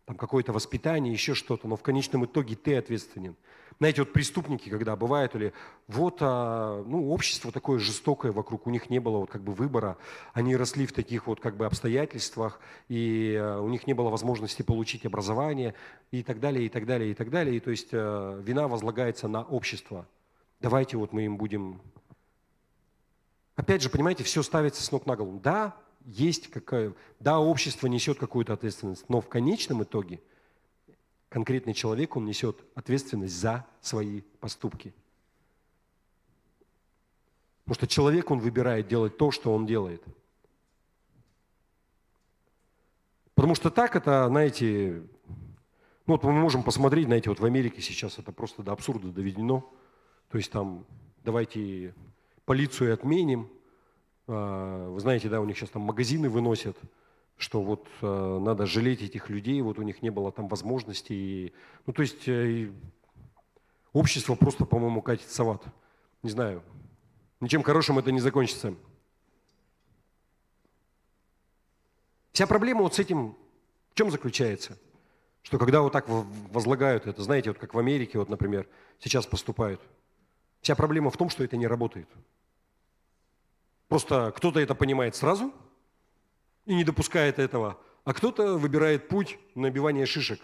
там какое-то воспитание, еще что-то, но в конечном итоге ты ответственен. Знаете, вот преступники, когда бывают, или вот, ну, общество такое жестокое вокруг, у них не было вот как бы выбора, они росли в таких вот как бы обстоятельствах, и у них не было возможности получить образование, и так далее, и так далее, и так далее. И то есть вина возлагается на общество. Давайте вот мы им будем... Опять же, понимаете, все ставится с ног на голову. Да, да, общество несет какую-то ответственность, но в конечном итоге конкретный человек, он несет ответственность за свои поступки. Потому что человек, он выбирает делать то, что он делает. Потому что так это, знаете, ну вот мы можем посмотреть, знаете, вот в Америке сейчас это просто до абсурда доведено. То есть там давайте полицию отменим. Вы знаете, да, у них сейчас там магазины выносят, что вот надо жалеть этих людей, вот у них не было там возможности. Ну, то есть общество просто, по-моему, катится в ад. Не знаю, ничем хорошим это не закончится. Вся проблема вот с этим в чем заключается? Что когда вот так возлагают это, знаете, вот как в Америке, вот, например, сейчас поступают, вся проблема в том, что это не работает. Просто кто-то это понимает сразу и не допускает этого, а кто-то выбирает путь набивания шишек.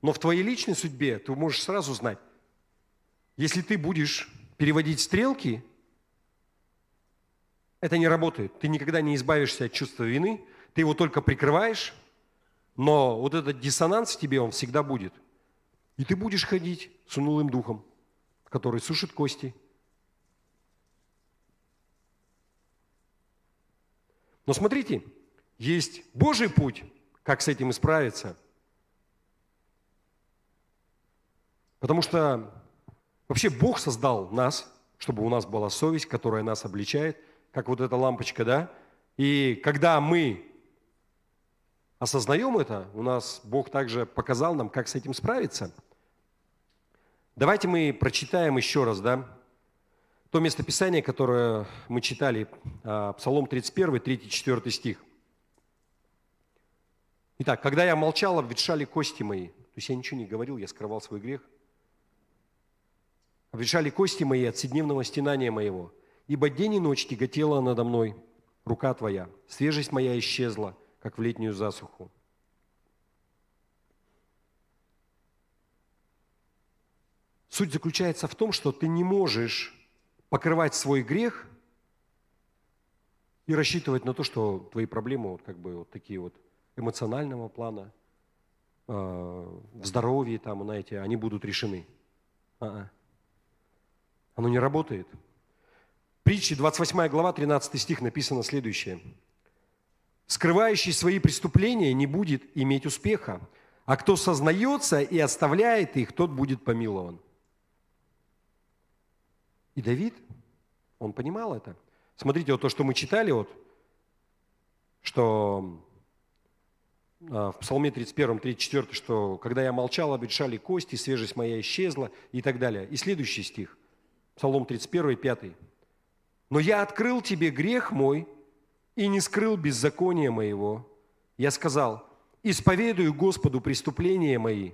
Но в твоей личной судьбе ты можешь сразу знать, если ты будешь переводить стрелки, это не работает. Ты никогда не избавишься от чувства вины, ты его только прикрываешь, но вот этот диссонанс в тебе, он всегда будет. И ты будешь ходить с унылым духом, который сушит кости. Но смотрите, есть Божий путь, как с этим исправиться. Потому что вообще Бог создал нас, чтобы у нас была совесть, которая нас обличает, как вот эта лампочка, да? И когда мы осознаем это, у нас Бог также показал нам, как с этим справиться. Давайте мы прочитаем еще раз, да? То местописание, которое мы читали, Псалом 31, 3-4 стих. Итак, когда я молчал, обветшали кости мои. То есть я ничего не говорил, я скрывал свой грех. Обветшали кости мои от вседневного стенания моего. Ибо день и ночь тяготела надо мной рука твоя. Свежесть моя исчезла, как в летнюю засуху. Суть заключается в том, что ты не можешь покрывать свой грех и рассчитывать на то, что твои проблемы вот как бы вот такие вот эмоционального плана, в здоровье, там, знаете, они будут решены. Оно не работает. Притчи, 28 глава, 13 стих написано следующее. «Скрывающий свои преступления не будет иметь успеха, а кто сознается и оставляет их, тот будет помилован». И Давид, он понимал это. Смотрите, вот то, что мы читали, вот, что в Псалме 31, 34, что «когда я молчал, обветшали кости, свежесть моя исчезла» и так далее. И следующий стих, Псалом 31, 5. «Но я открыл тебе грех мой и не скрыл беззакония моего. Я сказал, исповедую Господу преступления мои».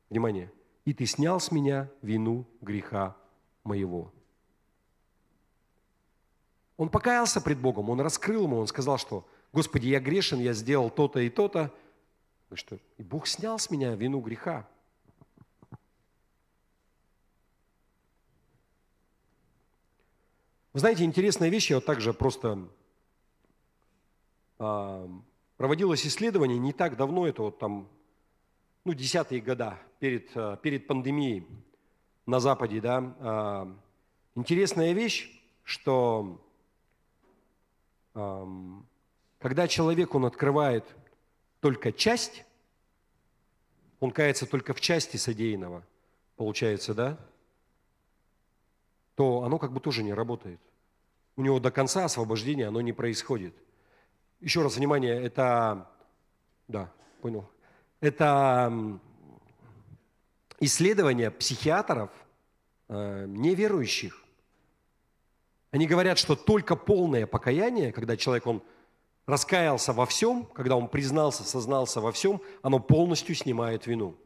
Внимание. «И ты снял с меня вину греха моего». Он покаялся пред Богом, он раскрыл ему, он сказал, что «Господи, я грешен, я сделал то-то и то-то». И Бог снял с меня вину греха. Вы знаете, интересная вещь, я вот также просто проводилось исследование не так давно, это вот там, 10-е годы, перед пандемией на Западе, да. Интересная вещь, что когда человек, он открывает только часть, он кается только в части содеянного, получается, да, то оно как бы тоже не работает. У него до конца освобождения оно не происходит. Еще раз, внимание, это, да, понял, это исследования психиатров неверующих. Они говорят, что только полное покаяние, когда человек, он раскаялся во всем, когда он признался, сознался во всем, оно полностью снимает вину.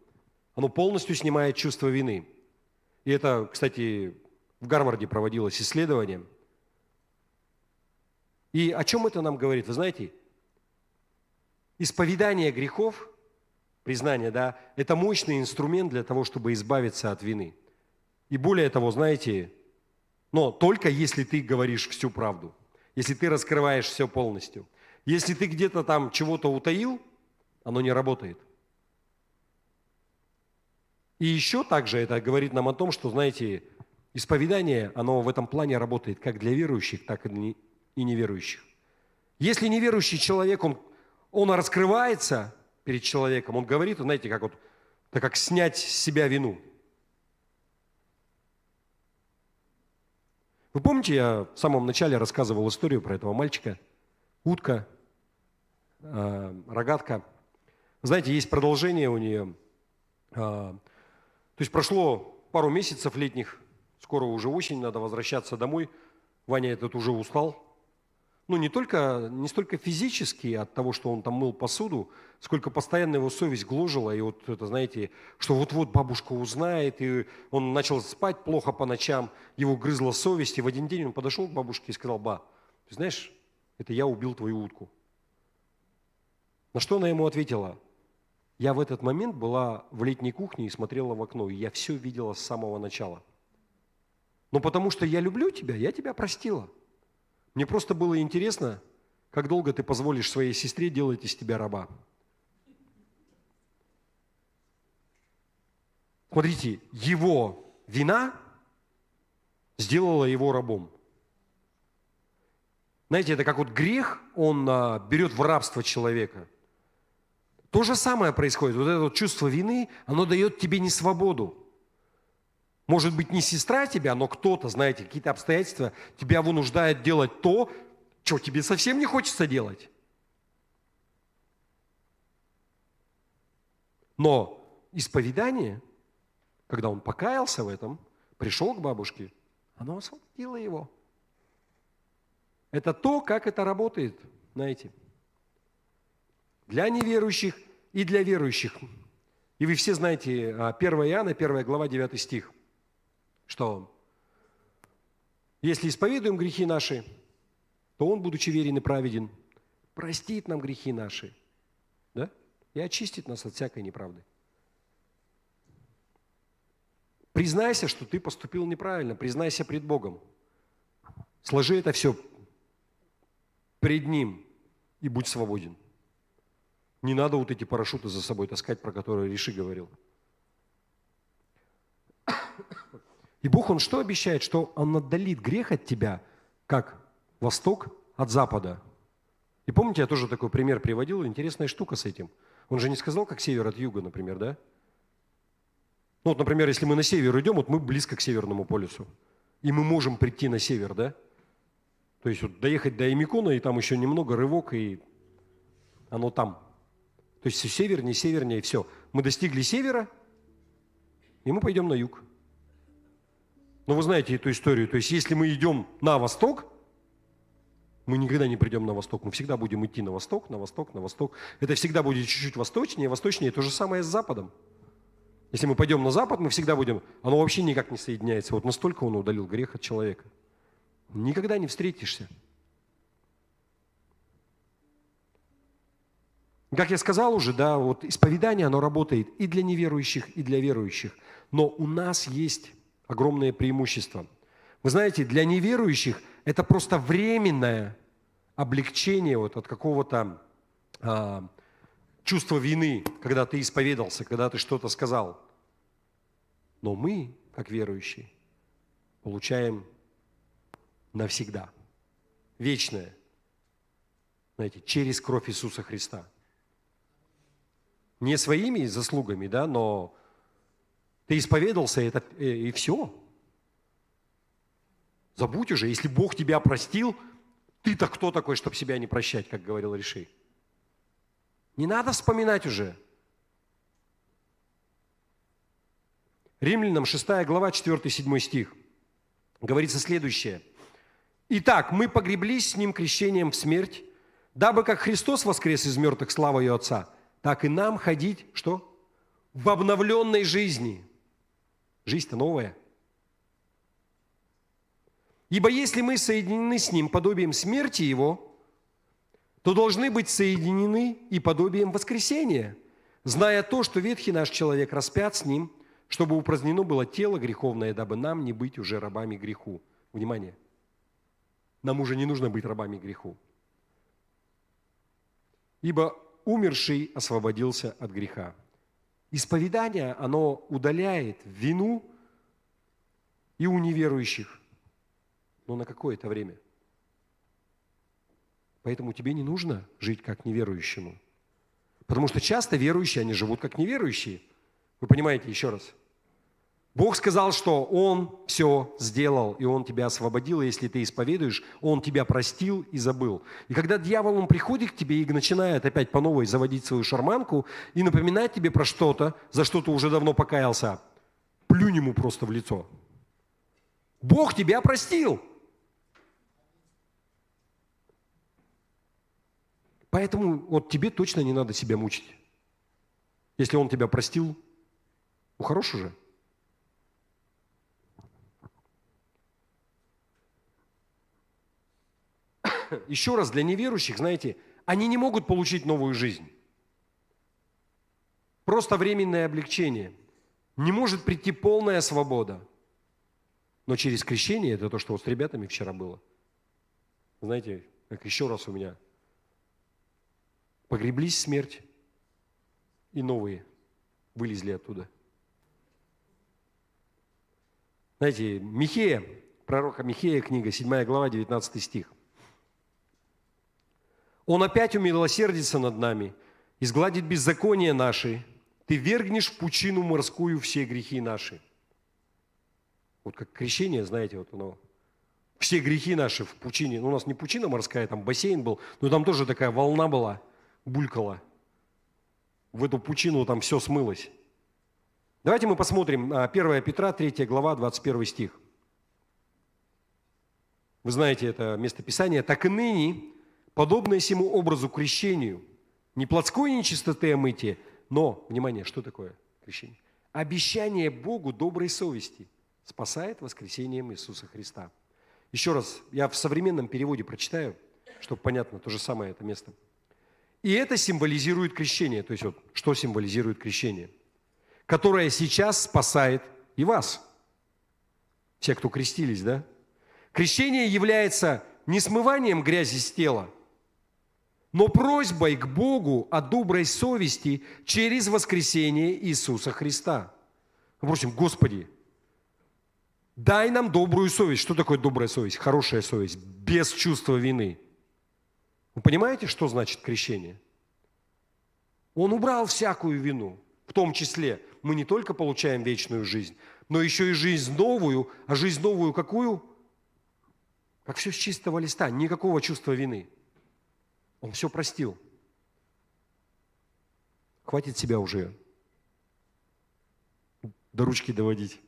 Оно полностью снимает чувство вины. И это, кстати, в Гарварде проводилось исследование. И о чем это нам говорит? Вы знаете, исповедание грехов, признание, да, это мощный инструмент для того, чтобы избавиться от вины. И более того, знаете, но только если ты говоришь всю правду, если ты раскрываешь все полностью. Если ты где-то там чего-то утаил, оно не работает. И еще также это говорит нам о том, что, знаете, исповедание, оно в этом плане работает как для верующих, так и неверующих. Если неверующий человек, он раскрывается перед человеком, он говорит, знаете, как вот, это как снять с себя вину. Вы помните, я в самом начале рассказывал историю про этого мальчика, утка, рогатка. Знаете, есть продолжение у нее. То есть прошло пару месяцев летних, скоро уже осень, надо возвращаться домой. Ваня этот уже устал. Не столько физически от того, что он там мыл посуду, сколько постоянно его совесть гложила. И вот это, знаете, что вот-вот бабушка узнает, и он начал спать плохо по ночам, его грызла совесть. И в один день он подошел к бабушке и сказал: «Ба, ты знаешь, это я убил твою утку». На что она ему ответила: «Я в этот момент была в летней кухне и смотрела в окно, и я все видела с самого начала. Но потому что я люблю тебя, я тебя простила. Мне просто было интересно, как долго ты позволишь своей сестре делать из тебя раба». Смотрите, его вина сделала его рабом. Знаете, это как вот грех, он берет в рабство человека. То же самое происходит. Вот это вот чувство вины, оно дает тебе не свободу. Может быть, не сестра тебя, но кто-то, знаете, какие-то обстоятельства тебя вынуждают делать то, что тебе совсем не хочется делать. Но исповедание, когда он покаялся в этом, пришел к бабушке, оно освободило его. Это то, как это работает, знаете. Для неверующих и для верующих. И вы все знаете 1 Иоанна, 1 глава, 9 стих, что если исповедуем грехи наши, то Он, будучи верен и праведен, простит нам грехи наши, да? И очистит нас от всякой неправды. Признайся, что ты поступил неправильно, признайся пред Богом. Сложи это все пред Ним и будь свободен. Не надо вот эти парашюты за собой таскать, про которые Риши говорил. И Бог, Он что обещает? Что Он отдалит грех от тебя, как восток от запада. И помните, я тоже такой пример приводил, интересная штука с этим. Он же не сказал, как север от юга, например, да? Ну вот, например, если мы на север идем, вот мы близко к Северному полюсу, и мы можем прийти на север, да? То есть вот доехать до Эмикона, и там еще немного рывок, и оно там. То есть все севернее, и все. Мы достигли севера, и мы пойдем на юг. Но вы знаете эту историю. То есть если мы идем на восток, мы никогда не придем на восток. Мы всегда будем идти на восток, на восток, на восток. Это всегда будет чуть-чуть восточнее. Восточнее то же самое с западом. Если мы пойдем на запад, мы всегда будем... Оно вообще никак не соединяется. Вот настолько Он удалил грех от человека. Никогда не встретишься. Как я сказал уже, да, вот исповедание, оно работает и для неверующих, и для верующих. Но у нас есть огромное преимущество. Вы знаете, для неверующих это просто временное облегчение вот от какого-то чувства вины, когда ты исповедался, когда ты что-то сказал. Но мы, как верующие, получаем навсегда, вечное, знаете, через кровь Иисуса Христа. Не своими заслугами, да, но ты исповедался, и все. Забудь уже, если Бог тебя простил, ты-то кто такой, чтобы себя не прощать, как говорил Риши? Не надо вспоминать уже. Римлянам 6 глава, 4-7 стих. Говорится следующее. «Итак, мы погреблись с Ним крещением в смерть, дабы как Христос воскрес из мертвых славою Отца, так и нам ходить, что? В обновленной жизни». Жизнь-то новая. «Ибо если мы соединены с Ним подобием смерти Его, то должны быть соединены и подобием воскресения, зная то, что ветхий наш человек распят с Ним, чтобы упразднено было тело греховное, дабы нам не быть уже рабами греху». Внимание! Нам уже не нужно быть рабами греху. «Ибо умерший освободился от греха». Исповедание, оно удаляет вину и у неверующих, но на какое-то время. Поэтому тебе не нужно жить как неверующему. Потому что часто верующие, они живут как неверующие. Вы понимаете, еще раз. Бог сказал, что Он все сделал, и Он тебя освободил, и если ты исповедуешь, Он тебя простил и забыл. И когда дьявол, он приходит к тебе и начинает опять по новой заводить свою шарманку и напоминать тебе про что-то, за что ты уже давно покаялся, плюнь ему просто в лицо. Бог тебя простил. Поэтому вот тебе точно не надо себя мучить. Если Он тебя простил, ну хорош уже. Еще раз, для неверующих, знаете, они не могут получить новую жизнь. Просто временное облегчение. Не может прийти полная свобода. Но через крещение, это то, что вот с ребятами вчера было. Знаете, как еще раз у меня. Погреблись в смерть, и новые вылезли оттуда. Знаете, Михея, пророка Михея, книга, 7 глава, 19 стих. «Он опять умилосердится над нами, изгладит беззакония наши, ты вергнешь в пучину морскую все грехи наши». Вот как крещение, знаете, вот оно, все грехи наши в пучине, ну, у нас не пучина морская, там бассейн был, но там тоже такая волна была, булькала. В эту пучину там все смылось. Давайте мы посмотрим 1 Петра, 3 глава, 21 стих. Вы знаете это местописание. «Так и ныне, подобное сему образу крещению, не плотской нечистоты омытия, но, внимание, что такое крещение? Обещание Богу доброй совести спасает воскресением Иисуса Христа». Еще раз, я в современном переводе прочитаю, чтобы понятно, то же самое это место. «И это символизирует крещение». То есть вот, что символизирует крещение? «Которое сейчас спасает и вас». Все, кто крестились, да? Крещение является не смыванием грязи с тела, но просьбой к Богу о доброй совести через воскресение Иисуса Христа. Мы просим: Господи, дай нам добрую совесть. Что такое добрая совесть? Хорошая совесть, без чувства вины. Вы понимаете, что значит крещение? Он убрал всякую вину. В том числе мы не только получаем вечную жизнь, но еще и жизнь новую. А жизнь новую какую? Как все с чистого листа, никакого чувства вины. Он все простил. Хватит себя уже до ручки доводить.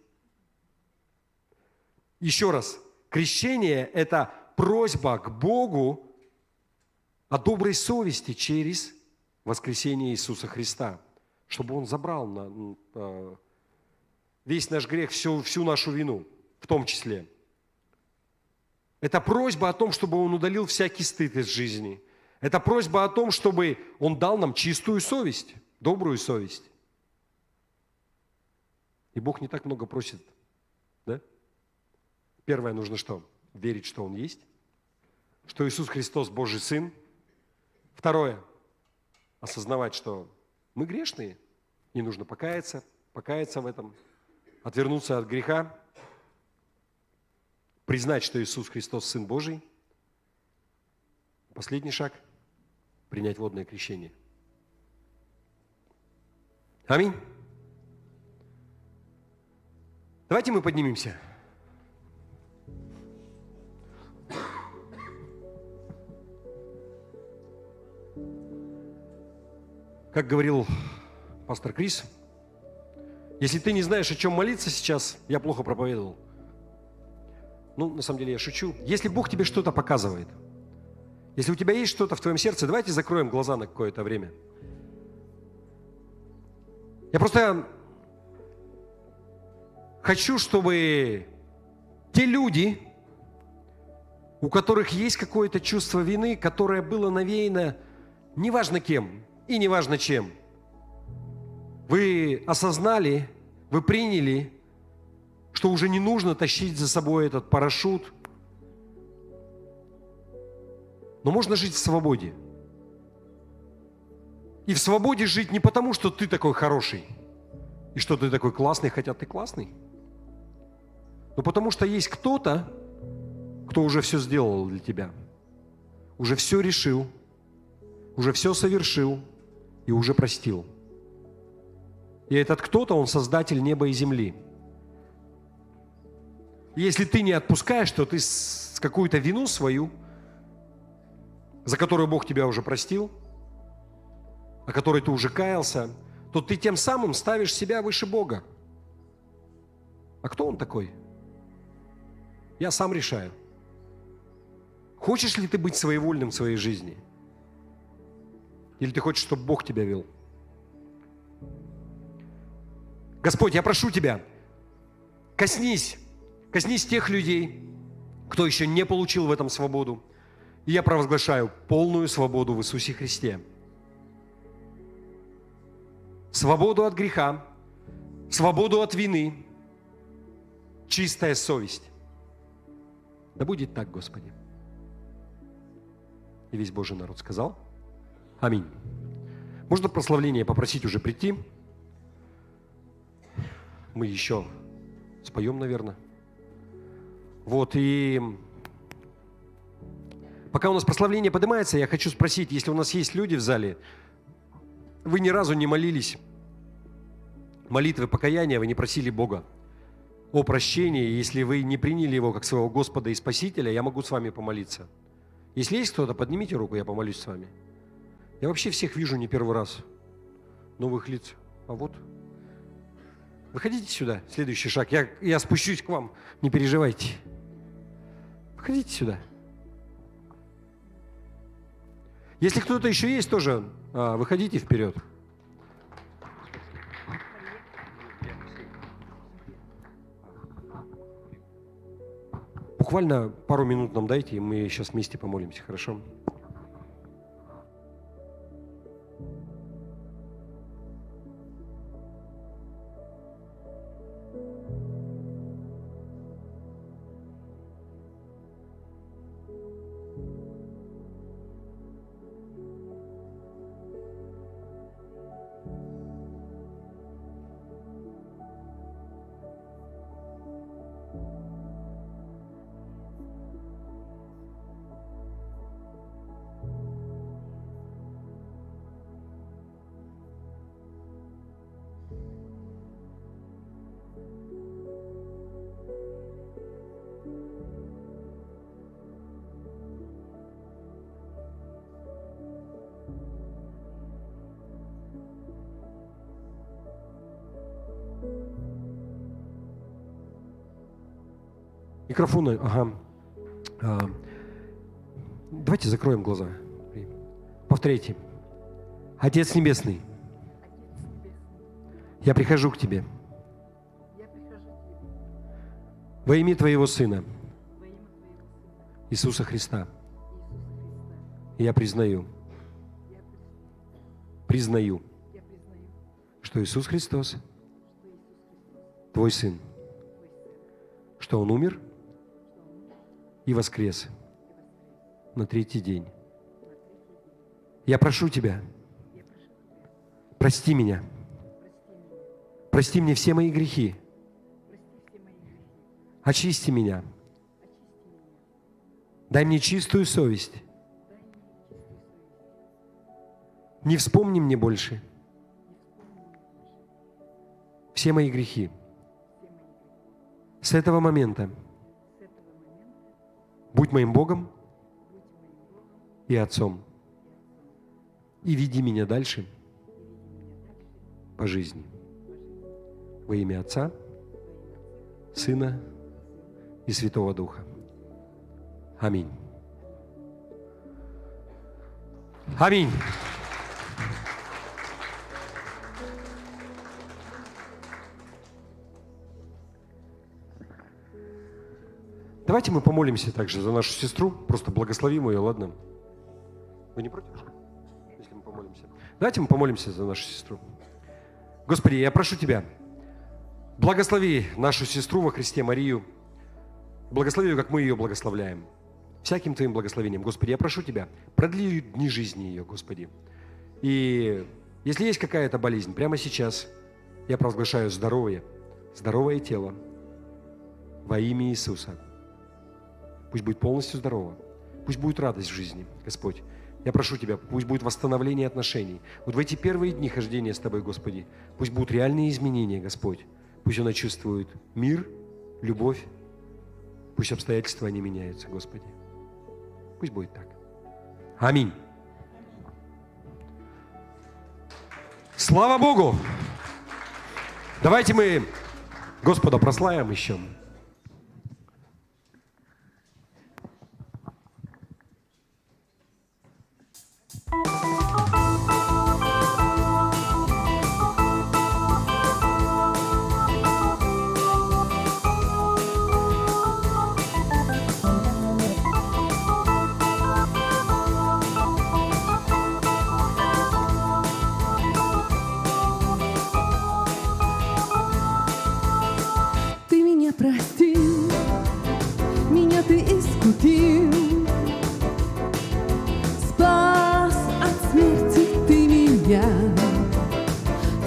Еще раз, крещение – это просьба к Богу о доброй совести через воскресение Иисуса Христа, чтобы Он забрал весь наш грех, всю нашу вину, в том числе. Это просьба о том, чтобы Он удалил всякий стыд из жизни. Это просьба о том, чтобы Он дал нам чистую совесть, добрую совесть. И Бог не так много просит, да? Первое, нужно что? Верить, что Он есть, что Иисус Христос Божий Сын. Второе, осознавать, что мы грешные, и нужно покаяться в этом, отвернуться от греха, признать, что Иисус Христос Сын Божий. Последний шаг – принять водное крещение. Аминь. Давайте мы поднимемся. Как говорил пастор Крис, если ты не знаешь, о чем молиться сейчас, я плохо проповедовал. На самом деле я шучу. Если Бог тебе что-то показывает, если у тебя есть что-то в твоем сердце, давайте закроем глаза на какое-то время. Я просто хочу, чтобы те люди, у которых есть какое-то чувство вины, которое было навеяно неважно кем и неважно чем, вы осознали, вы приняли, что уже не нужно тащить за собой этот парашют, но можно жить в свободе. И в свободе жить не потому, что ты такой хороший, и что ты такой классный, хотя ты классный, но потому что есть кто-то, кто уже все сделал для тебя, уже все решил, уже все совершил и уже простил. И этот кто-то, он создатель неба и земли. И если ты не отпускаешь, то ты какую-то вину свою, за которую Бог тебя уже простил, о которой ты уже каялся, то ты тем самым ставишь себя выше Бога. А кто Он такой? Я сам решаю. Хочешь ли ты быть своевольным в своей жизни? Или ты хочешь, чтобы Бог тебя вел? Господь, я прошу Тебя, коснись тех людей, кто еще не получил в этом свободу. И я провозглашаю полную свободу в Иисусе Христе. Свободу от греха, свободу от вины, чистая совесть. Да будет так, Господи. И весь Божий народ сказал: аминь. Можно прославление попросить уже прийти? Мы еще споем, наверное. И пока у нас прославление поднимается, я хочу спросить, если у нас есть люди в зале, вы ни разу не молились молитвы покаяния, вы не просили Бога о прощении, если вы не приняли Его как своего Господа и Спасителя, я могу с вами помолиться. Если есть кто-то, поднимите руку, я помолюсь с вами. Я вообще всех вижу не первый раз. Новых лиц. Выходите сюда, следующий шаг. Я спущусь к вам, не переживайте. Выходите сюда. Если кто-то еще есть, тоже выходите вперед. Буквально пару минут нам дайте, и мы сейчас вместе помолимся, хорошо? Микрофоны, ага. Давайте закроем глаза. Повторяйте. Отец Небесный, я прихожу к Тебе во имя Твоего Сына, Иисуса Христа. Я признаю, что Иисус Христос Твой Сын, что Он умер и воскрес на 3-й день. Я прошу Тебя, прости меня, прости мне все мои грехи, очисти меня, дай мне чистую совесть, не вспомни мне больше все мои грехи. С этого момента будь моим Богом и Отцом. И веди меня дальше по жизни. Во имя Отца, Сына и Святого Духа. Аминь. Аминь. Давайте мы помолимся также за нашу сестру, просто благословим ее, ладно? Вы не против, если мы помолимся? Давайте мы помолимся за нашу сестру. Господи, я прошу Тебя, благослови нашу сестру во Христе Марию, благослови ее, как мы ее благословляем, всяким Твоим благословением. Господи, я прошу Тебя, продли дни жизни ее, Господи. И если есть какая-то болезнь, прямо сейчас я провозглашаю здоровое тело во имя Иисуса. Пусть будет полностью здорово. Пусть будет радость в жизни, Господь. Я прошу Тебя, пусть будет восстановление отношений. Вот в эти первые дни хождения с Тобой, Господи, пусть будут реальные изменения, Господь. Пусть она чувствует мир, любовь. Пусть обстоятельства не меняются, Господи. Пусть будет так. Аминь. Слава Богу! Давайте мы Господа прославим еще. Ты меня простил, меня ты искупил, спас от смерти ты меня,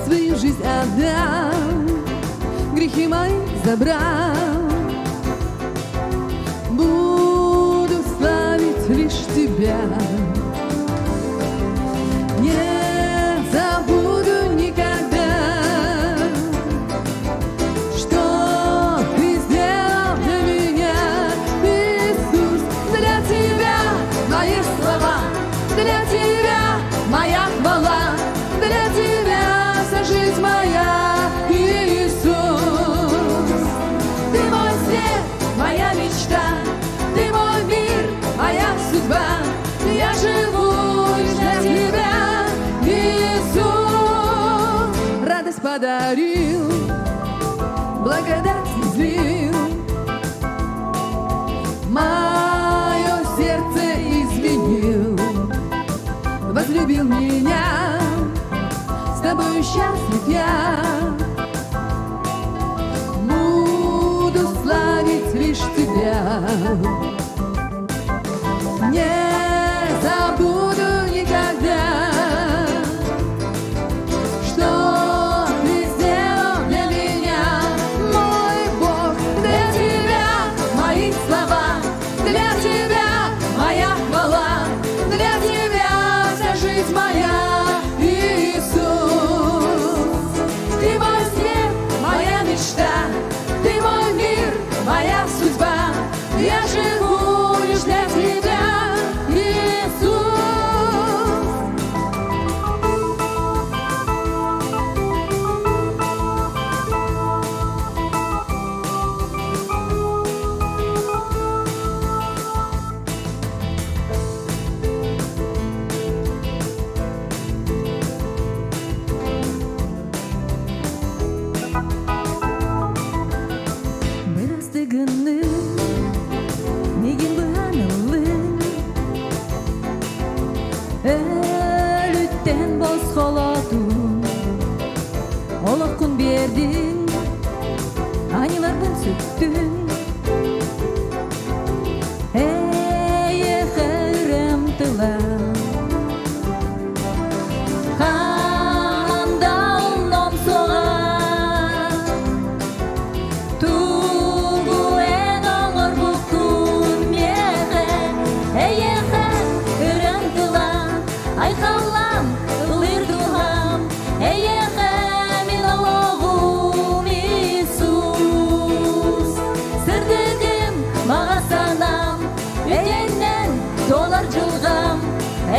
свою жизнь отдал, грехи мои забрал. Буду славить лишь Тебя, не забуду никогда, что Ты сделал для меня, Иисус. Для Тебя мои слова, для Тебя моя хвала, для Тебя вся жизнь моя, Иисус. Ты мой свет, моя мечта, Ты мой мир, моя судьба. Я живу лишь для Тебя, Иисус. Радость подарил, благодать излил, мое сердце изменил, возлюбил меня, с Тобою счастлив я. Буду славить лишь Тебя, не забуду никогда, что Ты сделал для меня, мой Бог. Для Тебя мои слова, для Тебя моя хвала, для Тебя вся жизнь моя, Иисус.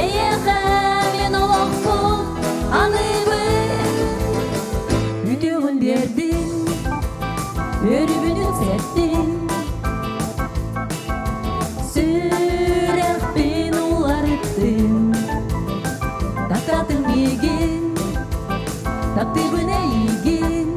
Eyyeğe olsun anıbı Ütüğün verdin Örübünü serttin Sürek bin ularıttın Takatın bilgin Taktibine ilgin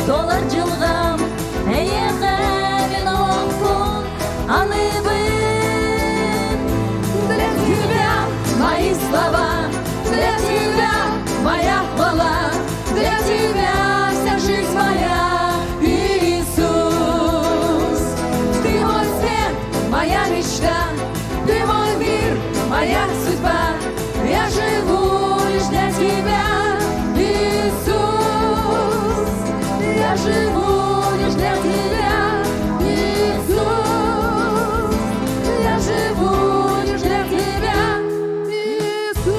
Dolar жылғам, eyеғен олқын аныбын. Для тебя мои слова, для тебя моя хвала, для тебя вся жизнь моя, Иисус. Ты мой свет, моя мечта, ты мой мир, моя судьба, я живу лишь для тебя, Иисус. Я живу лишь для тебя, Иисус. Я живу лишь для тебя, Иисус.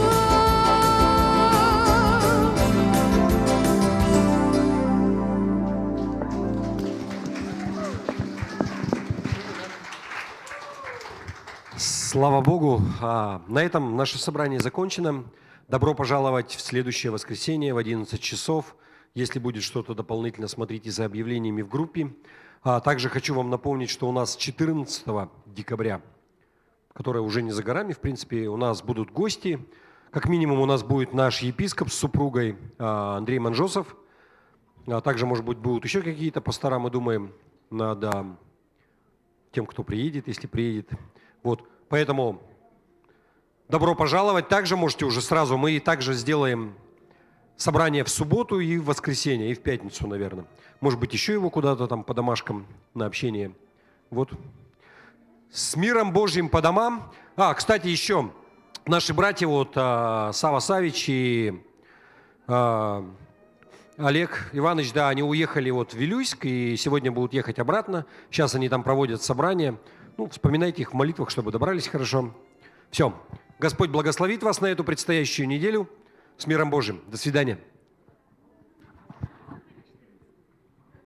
Слава Богу. На этом наше собрание закончено. Добро пожаловать в следующее воскресенье в 11 часов. Если будет что-то дополнительно, смотрите за объявлениями в группе. Также хочу вам напомнить, что у нас 14 декабря, которая уже не за горами, в принципе, у нас будут гости. Как минимум у нас будет наш епископ с супругой Андрей Манжосов. Также, может быть, будут еще какие-то пастора, мы думаем, над тем, кто приедет, если приедет. Вот, поэтому добро пожаловать. Также можете уже сразу, мы также сделаем собрание в субботу и в воскресенье, и в пятницу, наверное. Может быть, еще его куда-то там по домашкам на общение. Вот. С миром Божьим по домам. Кстати, еще наши братья, вот Сава Савич и Олег Иванович, да, они уехали вот в Вилюйск, и сегодня будут ехать обратно. Сейчас они там проводят собрание. Ну, вспоминайте их в молитвах, чтобы добрались хорошо. Все. Господь благословит вас на эту предстоящую неделю. С миром Божьим. До свидания.